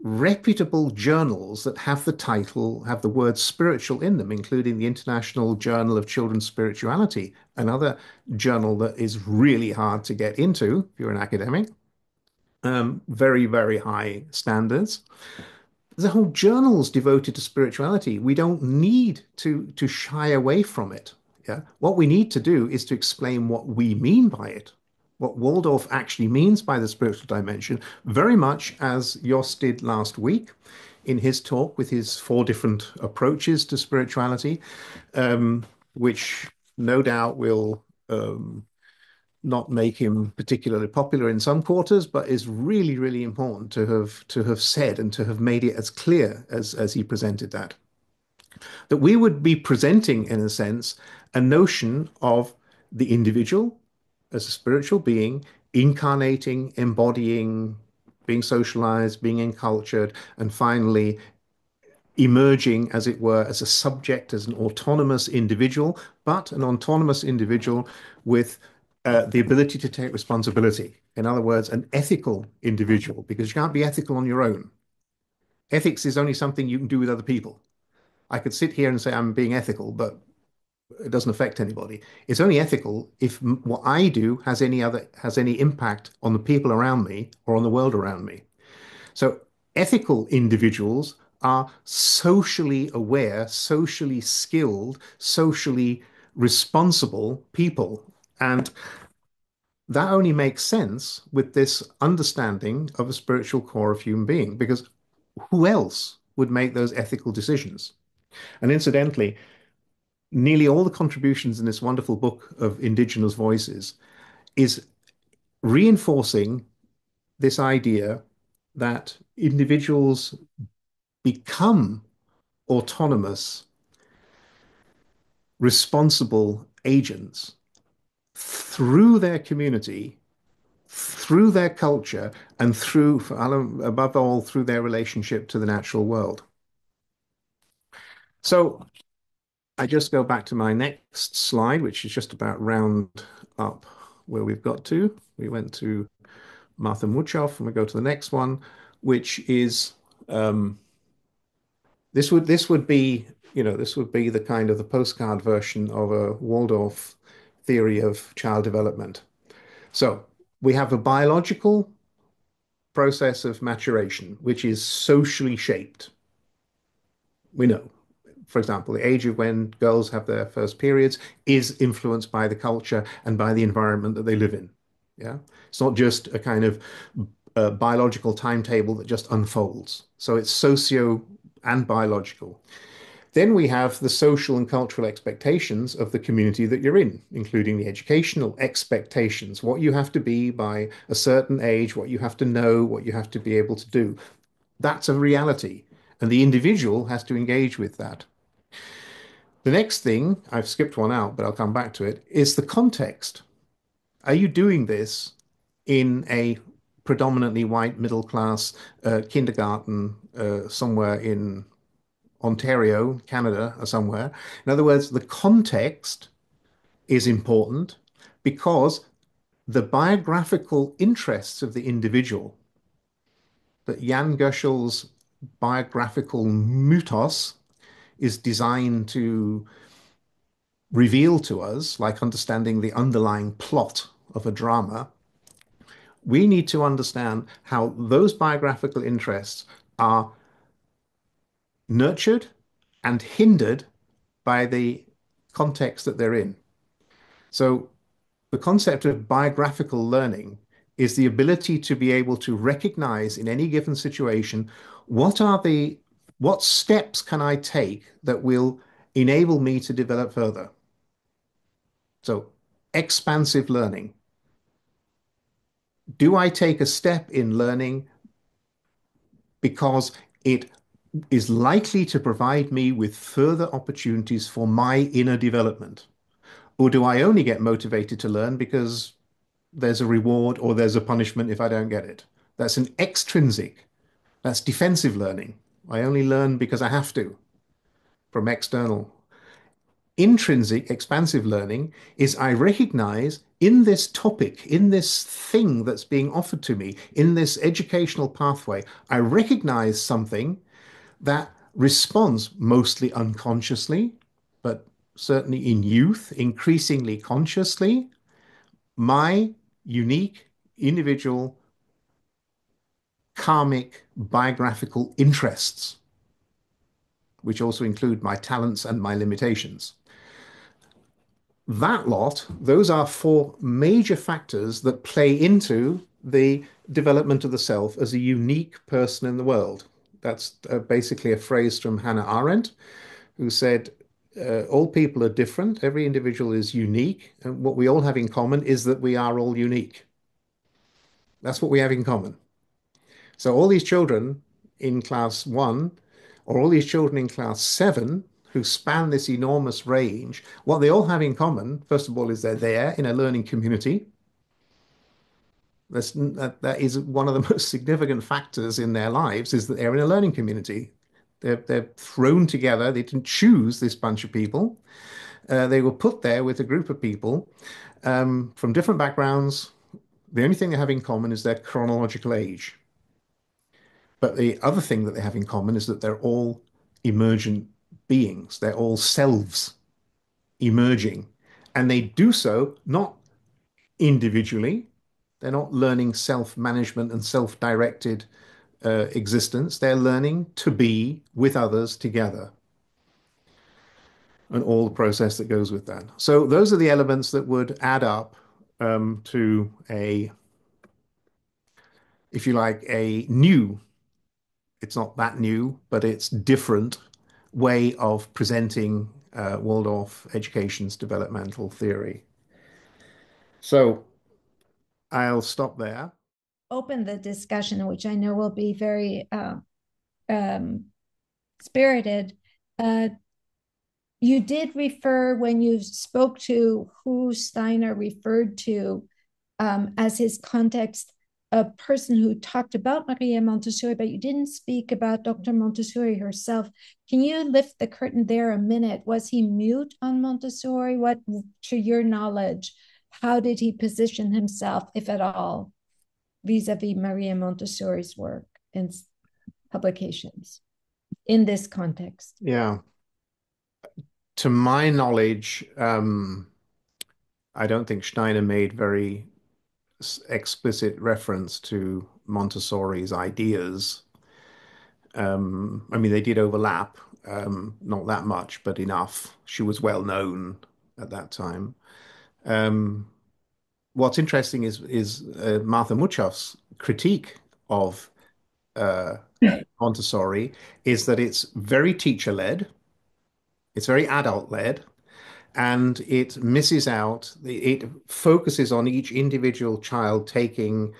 reputable journals that have the title, have the word spiritual in them, including the International Journal of Children's Spirituality, another journal that is really hard to get into if you're an academic. Very, very high standards. There's whole journals devoted to spirituality. We don't need to shy away from it. Yeah. What we need to do is to explain what we mean by it, what Waldorf actually means by the spiritual dimension, very much as Jos did last week in his talk with his four different approaches to spirituality, which no doubt will not make him particularly popular in some quarters, but is really, really important to have said and to have made it as clear as he presented that. That we would be presenting, in a sense, a notion of the individual as a spiritual being, incarnating, embodying, being socialized, being encultured, and finally emerging, as it were, as a subject, as an autonomous individual, but an autonomous individual with the ability to take responsibility. In other words, an ethical individual, because you can't be ethical on your own. Ethics is only something you can do with other people. I could sit here and say I'm being ethical, but it doesn't affect anybody. It's only ethical if what I do has any impact on the people around me or on the world around me. So ethical individuals are socially aware, socially skilled, socially responsible people. And that only makes sense with this understanding of a spiritual core of human being, because who else would make those ethical decisions? And incidentally, nearly all the contributions in this wonderful book of Indigenous Voices is reinforcing this idea that individuals become autonomous, responsible agents through their community, through their culture, and through, above all, through their relationship to the natural world. So I just go back to my next slide, which is just about round up where we've got to. We went to Martha Muchoff, and we go to the next one, which is This would be, this would be the kind of the postcard version of a Waldorf theory of child development. So we have a biological process of maturation, which is socially shaped. We know, for example, the age of when girls have their first periods is influenced by the culture and by the environment that they live in. Yeah. It's not just a kind of biological timetable that just unfolds. So it's socio and biological. Then we have the social and cultural expectations of the community that you're in, including the educational expectations, what you have to be by a certain age, what you have to know, what you have to be able to do. That's a reality. And the individual has to engage with that. The next thing, I've skipped one out, but I'll come back to it, is the context. Are you doing this in a predominantly white middle class kindergarten somewhere in Ontario, Canada, or somewhere? In other words, the context is important because the biographical interests of the individual, that Jan Göschel's biographical mythos is designed to reveal to us, like understanding the underlying plot of a drama, we need to understand how those biographical interests are nurtured and hindered by the context that they're in. So, the concept of biographical learning is the ability to be able to recognize in any given situation what steps can I take that will enable me to develop further. So, expansive learning. Do I take a step in learning because it is likely to provide me with further opportunities for my inner development? Or do I only get motivated to learn because there's a reward or there's a punishment if I don't get it? That's an extrinsic, that's defensive learning. I only learn because I have to from external. Intrinsic, expansive learning is I recognize in this topic, in this thing that's being offered to me, in this educational pathway, I recognize something that responds mostly unconsciously, but certainly in youth, increasingly consciously, my unique, individual, karmic, biographical interests, which also include my talents and my limitations. That lot, those are four major factors that play into the development of the self as a unique person in the world. That's basically a phrase from Hannah Arendt, who said, all people are different, every individual is unique, and what we all have in common is that we are all unique. That's what we have in common. So all these children in class one, or all these children in class seven, who span this enormous range, what they all have in common, first of all, is they're there in a learning community. That is one of the most significant factors in their lives, is that they're in a learning community. They're thrown together. They didn't choose this bunch of people. They were put there with a group of people from different backgrounds. The only thing they have in common is their chronological age. But the other thing that they have in common is that they're all emergent beings. They're all selves emerging. And they do so not individually. They're not learning self-management and self-directed existence. They're learning to be with others together and all the process that goes with that. So those are the elements that would add up to a, if you like, a new, it's not that new, but it's different way of presenting Waldorf education's developmental theory. So I'll stop there. Open the discussion, which I know will be very um, spirited. Uh, you did refer, when you spoke to who Steiner referred to as his context, a person who talked about Maria Montessori, but you didn't speak about Dr. Montessori herself. Can you lift the curtain there a minute? Was he mute on Montessori? What, to your knowledge, how did he position himself, if at all, vis-a-vis Maria Montessori's work and publications? in this context? Yeah. To my knowledge, I don't think Steiner made very explicit reference to Montessori's ideas. I mean, they did overlap, not that much, but enough. She was well known at that time. Um, what's interesting is Martha Muchoff's critique of uh, Montessori is that it's very teacher-led, it's very adult-led, and it misses out, it focuses on each individual child taking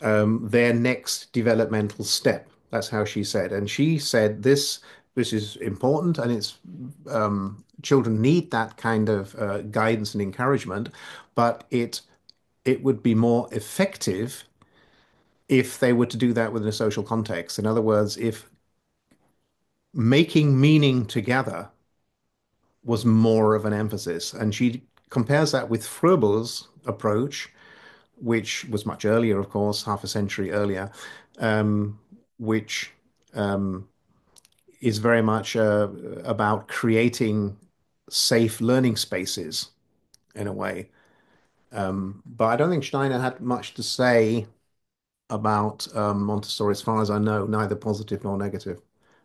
their next developmental step. That's how she said. And she said this is important, and it's children need that kind of guidance and encouragement, but it would be more effective if they were to do that within a social context. In other words, if making meaning together was more of an emphasis. And she compares that with Froebel's approach, which was much earlier, of course, half a century earlier, which um, is very much about creating safe learning spaces in a way. But I don't think Steiner had much to say about Montessori, as far as I know, neither positive nor negative.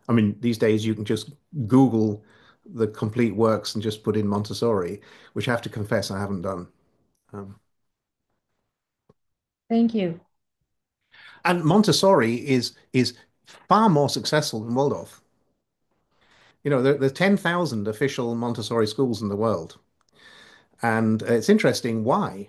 I mean, these days you can just Google the complete works and just put in Montessori, which I have to confess I haven't done. Um, Thank you. and Montessori is far more successful than Waldorf. You know, there are 10,000 official Montessori schools in the world. And it's interesting why.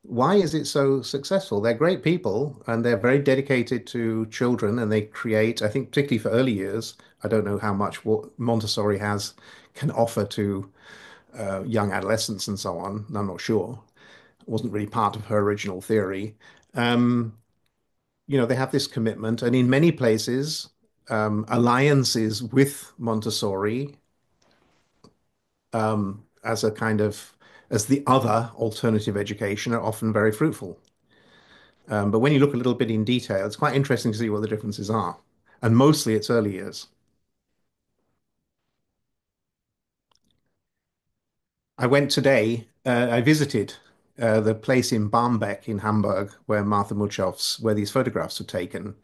Why is it so successful? They're great people and they're very dedicated to children and they create, I think, particularly for early years. I don't know how much what Montessori has can offer to young adolescents and so on. I'm not sure. It wasn't really part of her original theory. Um, you know, they have this commitment, and in many places, alliances with Montessori as a kind of as the other alternative education are often very fruitful. But when you look a little bit in detail, it's quite interesting to see what the differences are. And mostly it's early years. I went today, I visited the place in Barmbek in Hamburg where Martha Muchoff's, where these photographs were taken.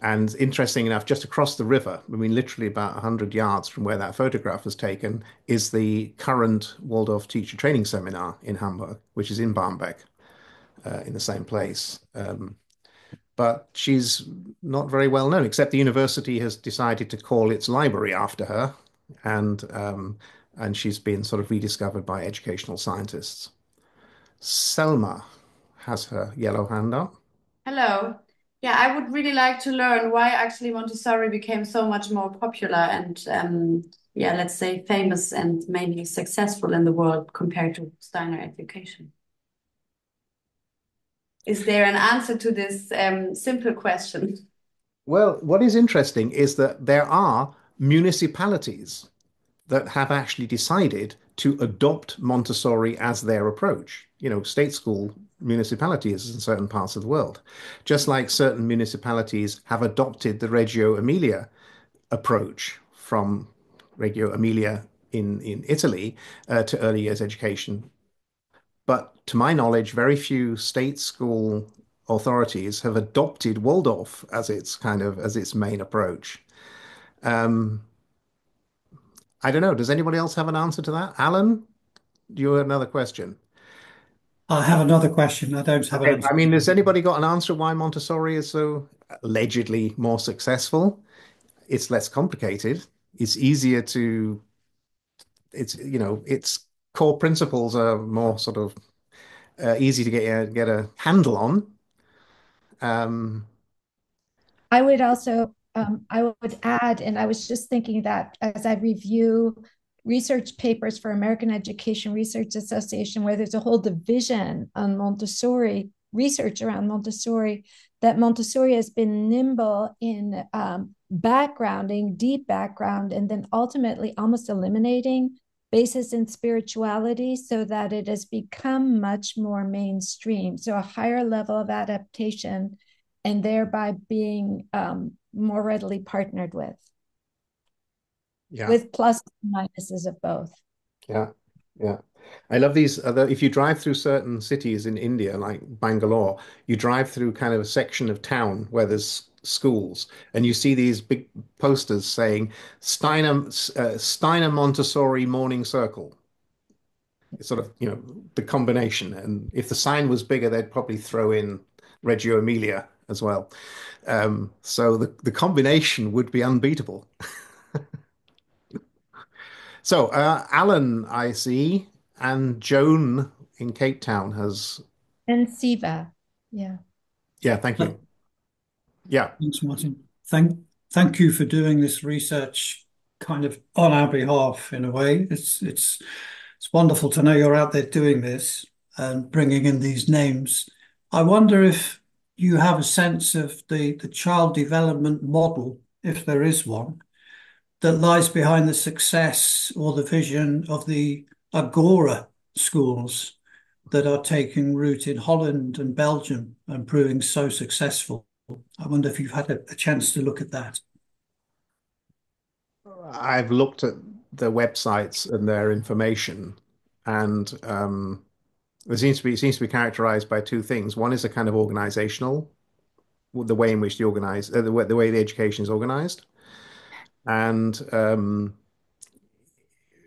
And interesting enough, just across the river, I mean, literally about 100 yards from where that photograph was taken, is the current Waldorf teacher training seminar in Hamburg, which is in Barmbek, in the same place. But she's not very well known, except the university has decided to call its library after her, and she's been sort of rediscovered by educational scientists. Selma has her yellow hand up. Hello. Yeah, I would really like to learn why actually Montessori became so much more popular and yeah, let's say famous and mainly successful in the world compared to Steiner education. Is there an answer to this simple question? Well, what is interesting is that there are municipalities that have actually decided to adopt Montessori as their approach. You know, state school municipalities in certain parts of the world, just like certain municipalities have adopted the Reggio Emilia approach from Reggio Emilia in Italy to early years education. But to my knowledge, very few state school authorities have adopted Waldorf as its kind of as its main approach. Um, I don't know. Does anybody else have an answer to that? Alan, do you have another question? I have another question. I don't have an Okay. answer. I mean, has anybody got an answer why Montessori is so allegedly more successful? It's less complicated. It's easier to, it's, you know, its core principles are more sort of easy to get a handle on. Um, I would also, I would add, and I was just thinking that as I review research papers for American Education Research Association, where there's a whole division on Montessori, research around Montessori, that Montessori has been nimble in backgrounding, deep background, and then ultimately almost eliminating basis in spirituality so that it has become much more mainstream. So a higher level of adaptation and thereby being more readily partnered with. Yeah. with pluses and minuses of both. Yeah, yeah. I love these other, if you drive through certain cities in India, like Bangalore, you drive through kind of a section of town where there's schools, and you see these big posters saying Steiner Montessori Morning Circle. It's sort of, the combination. And if the sign was bigger, they'd probably throw in Reggio Emilia as well. So the combination would be unbeatable. So, Alan, I see, and Joan in Cape Town has, And Siva. Yeah. yeah, thank Uh, you. Yeah, Thanks, Martin. Thank you for doing this research kind of on our behalf in a way. It's wonderful to know you're out there doing this and bringing in these names. I wonder if you have a sense of the child development model, if there is one, that lies behind the success or the vision of the Agora schools that are taking root in Holland and Belgium and proving so successful. I wonder if you've had a chance to look at that. I've looked at the websites and their information, and it seems to be characterized by two things. One is a kind of organizational, the way in which the way the education is organized, and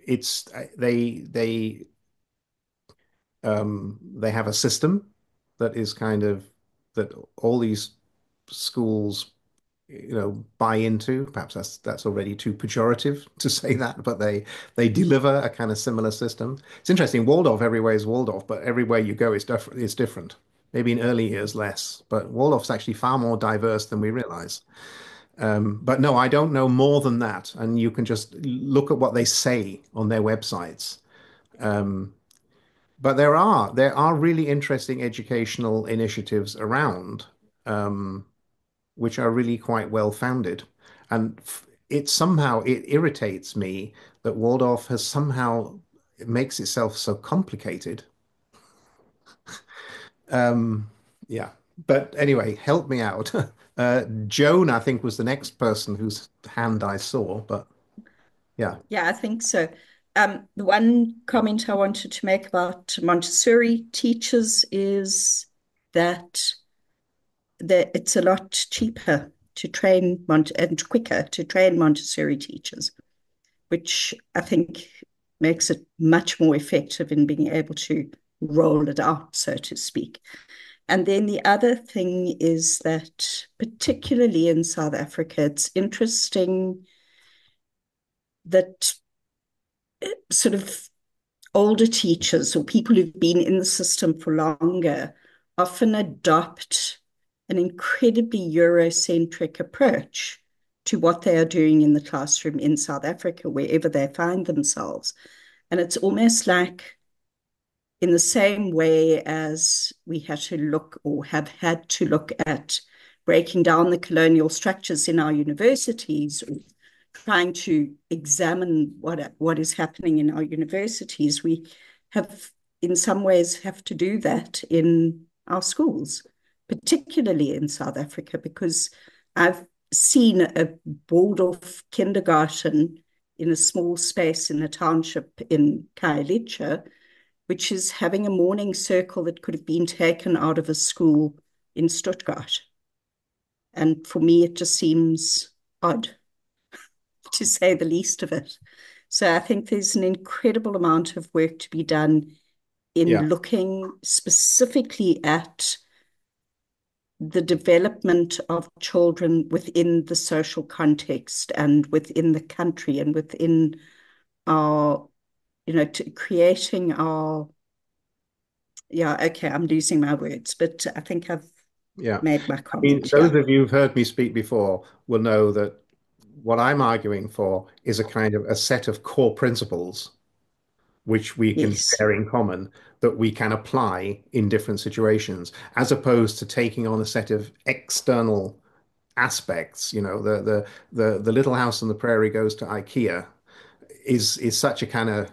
it's they have a system that is kind of that all these schools buy into. Perhaps that's already too pejorative to say that, but they deliver a kind of similar system. It's interesting. Waldorf everywhere is Waldorf, but everywhere you go is different. It's different. Maybe in early years less, but Waldorf's actually far more diverse than we realize. But no, I don't know more than that, and you can just look at what they say on their websites. Um, but there are really interesting educational initiatives around. Which are really quite well founded. And it irritates me that Waldorf has somehow it makes itself so complicated. Um, yeah. But anyway, help me out. Joan, I think, was the next person whose hand I saw, but yeah. Yeah, I think so. The one comment I wanted to make about Montessori teachers is that it's a lot cheaper to train and quicker to train Montessori teachers, which I think makes it much more effective in being able to roll it out, so to speak. And then the other thing is that, particularly in South Africa, it's interesting that sort of older teachers or people who've been in the system for longer often adopt an incredibly Eurocentric approach to what they are doing in the classroom in South Africa, wherever they find themselves. And it's almost like, in the same way as we had to look or have had to look at breaking down the colonial structures in our universities, or trying to examine what is happening in our universities, we have in some ways have to do that in our schools, particularly in South Africa, because I've seen a Waldorf kindergarten in a small space in a township in Khayelitsha, which is having a morning circle that could have been taken out of a school in Stuttgart. And for me, it just seems odd, to say the least of it. So I think there's an incredible amount of work to be done in Yeah. looking specifically at the development of children within the social context and within the country and within our, creating our, yeah, okay, I'm losing my words, but I think I've Yeah. made my I mean, comment. those Yeah. of you who've heard me speak before will know that what I'm arguing for is a kind of a set of core principles which we can Yes. share in common that we can apply in different situations, as opposed to taking on a set of external aspects. The Little House on the Prairie goes to IKEA is such a kind of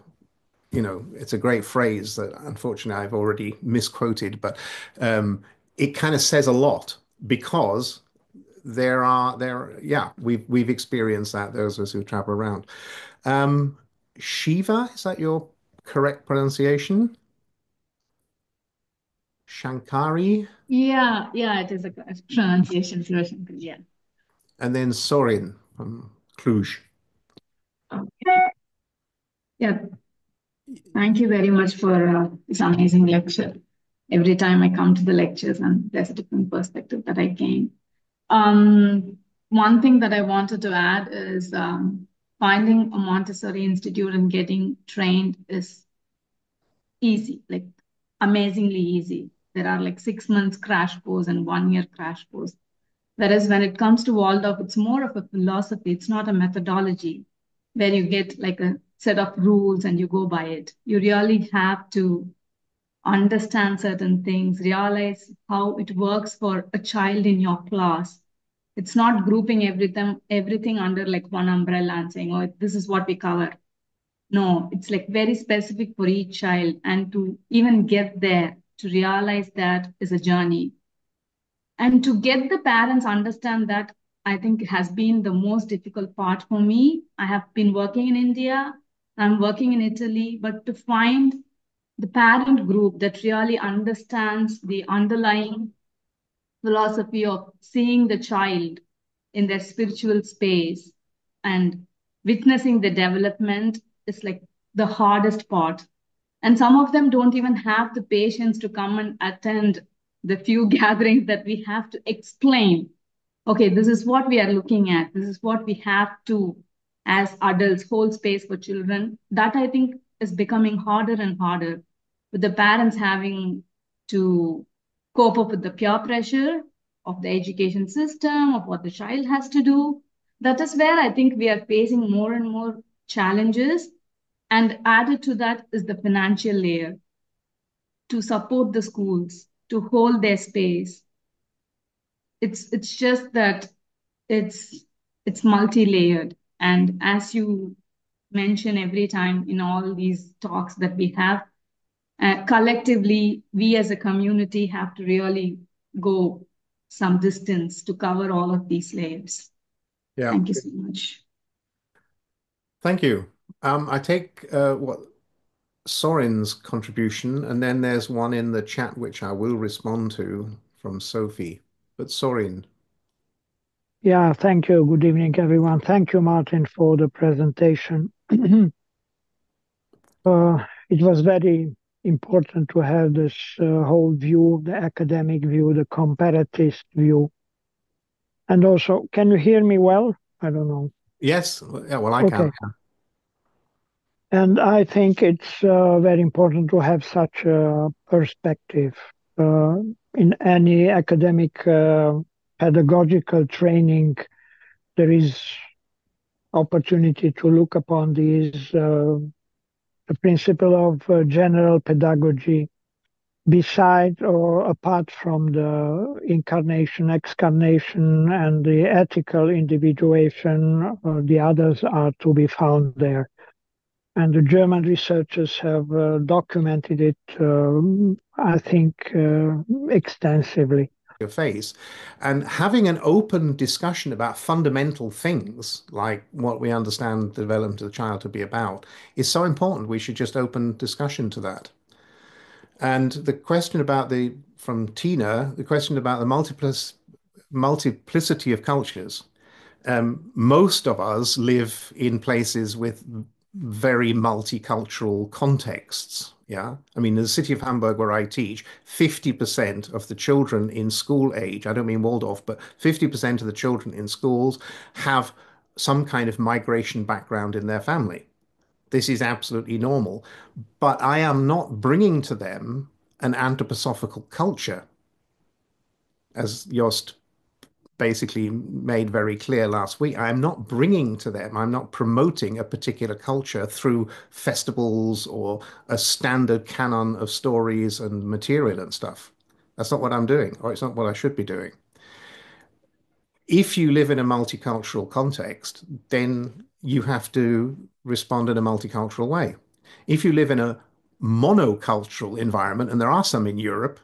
it's a great phrase that unfortunately I've already misquoted, but it kind of says a lot because yeah, we've experienced that, those of us who travel around. Um, Shiva, is that your correct pronunciation? Shankari, Yeah, yeah, it is a correct pronunciation, Shivashankar. Yeah. and then Sorin from Cluj. Okay. Yeah, thank you very much for this amazing lecture. Every time I come to the lectures, and there's a different perspective that I gain. One thing that I wanted to add is finding a Montessori institute and getting trained is easy, like amazingly easy. There are like 6 months crash course and 1 year crash course. Whereas when it comes to Waldorf, it's more of a philosophy. It's not a methodology where you get like a set of rules and you go by it. You really have to understand certain things, realize how it works for a child in your class. It's not grouping everything under like one umbrella and saying, oh, this is what we cover. No, it's like very specific for each child. And to even get there, to realize that is a journey. And to get the parents understand that, I think has been the most difficult part for me. I have been working in India, I'm working in Italy, but to find the parent group that really understands the underlying philosophy of seeing the child in their spiritual space and witnessing the development is like the hardest part. And some of them don't even have the patience to come and attend the few gatherings that we have to explain. Okay, this is what we are looking at. This is what we have to, as adults, hold space for children. That I think is becoming harder and harder with the parents having to cope up with the peer pressure of the education system, of what the child has to do. That is where I think we are facing more and more challenges. And added to that is the financial layer to support the schools, to hold their space. It's just that it's it's multi-layered. And as you mention every time in all these talks that we have, collectively, we as a community have to really go some distance to cover all of these layers. Yeah. Thank you so much. Thank you. I take what Soren's contribution, and then there's one in the chat which I will respond to from Sophie. But Soren, Yeah, thank you. Good evening, everyone. Thank you, Martin, for the presentation. It was very important to have this whole view, the academic view, the comparative view. And also, can you hear me well? I don't know. yes, yeah, well, I can. Okay. And I think it's very important to have such a perspective in any academic pedagogical training. There is opportunity to look upon these the principle of general pedagogy beside or apart from the incarnation, excarnation, and the ethical individuation. The others are to be found there. And the German researchers have documented it, I think, extensively. Your face, and having an open discussion about fundamental things like what we understand the development of the child to be about is so important. We should just open discussion to that. And the question about from Tina, the question about the multiplicity of cultures. Most of us live in places with very multicultural contexts. Yeah. I mean, in the city of Hamburg where I teach, 50% of the children in school age, I don't mean Waldorf, but 50% of the children in schools have some kind of migration background in their family. This is absolutely normal. But I am not bringing to them an anthroposophical culture, as Jost basically made very clear last week. I'm not bringing to them, I'm not promoting a particular culture through festivals or a standard canon of stories and material and stuff. That's not what I'm doing, or it's not what I should be doing. If you live in a multicultural context, then you have to respond in a multicultural way. If you live in a monocultural environment, and there are some in Europe,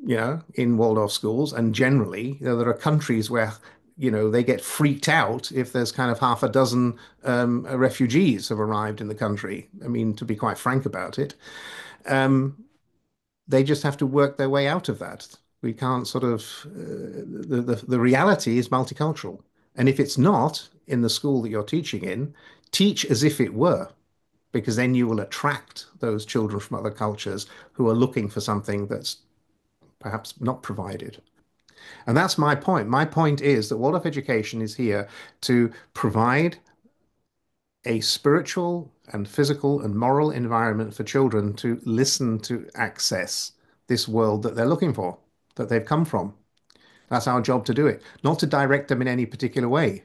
in Waldorf schools. And generally, there are countries where, they get freaked out if there's kind of half a dozen refugees have arrived in the country. I mean, to be quite frank about it, they just have to work their way out of that. We can't sort of, the reality is multicultural. And if it's not in the school that you're teaching in, teach as if it were, because then you will attract those children from other cultures who are looking for something that's perhaps not provided. And that's my point. My point is that Waldorf Education is here to provide a spiritual and physical and moral environment for children to listen to access this world that they're looking for, that they've come from. That's our job to do it, not to direct them in any particular way,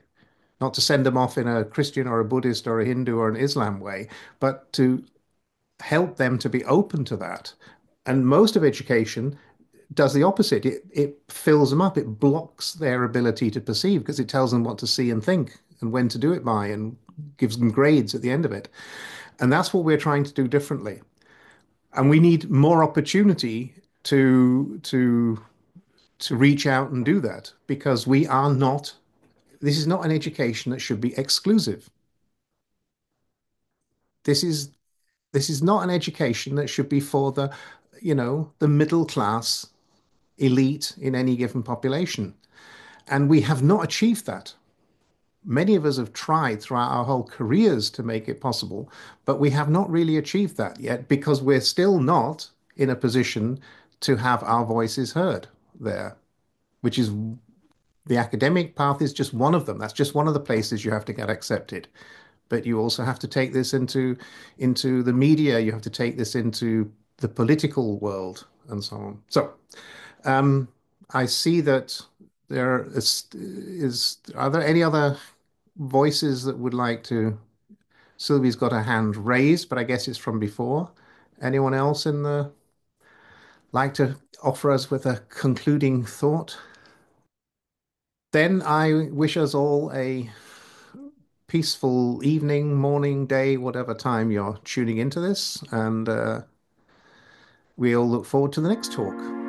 not to send them off in a Christian or a Buddhist or a Hindu or an Islam way, but to help them to be open to that. And most of education does the opposite. It fills them up. It blocks their ability to perceive because it tells them what to see and think and when to do it by and gives them grades at the end of it. And that's what we're trying to do differently. And we need more opportunity to reach out and do that because this is not an education that should be exclusive. This is not an education that should be for the middle class elite in any given population. And we have not achieved that. Many of us have tried throughout our whole careers to make it possible, but we have not really achieved that yet because we're still not in a position to have our voices heard there, which is the academic path is just one of them. That's just one of the places you have to get accepted. But you also have to take this into the media. You have to take this into the political world and so on. So I see that are there any other voices that would like to? Sylvie's got her hand raised, but I guess it's from before. Anyone else like to offer us with a concluding thought? Then I wish us all a peaceful evening, morning, day, whatever time you're tuning into this, and we all look forward to the next talk.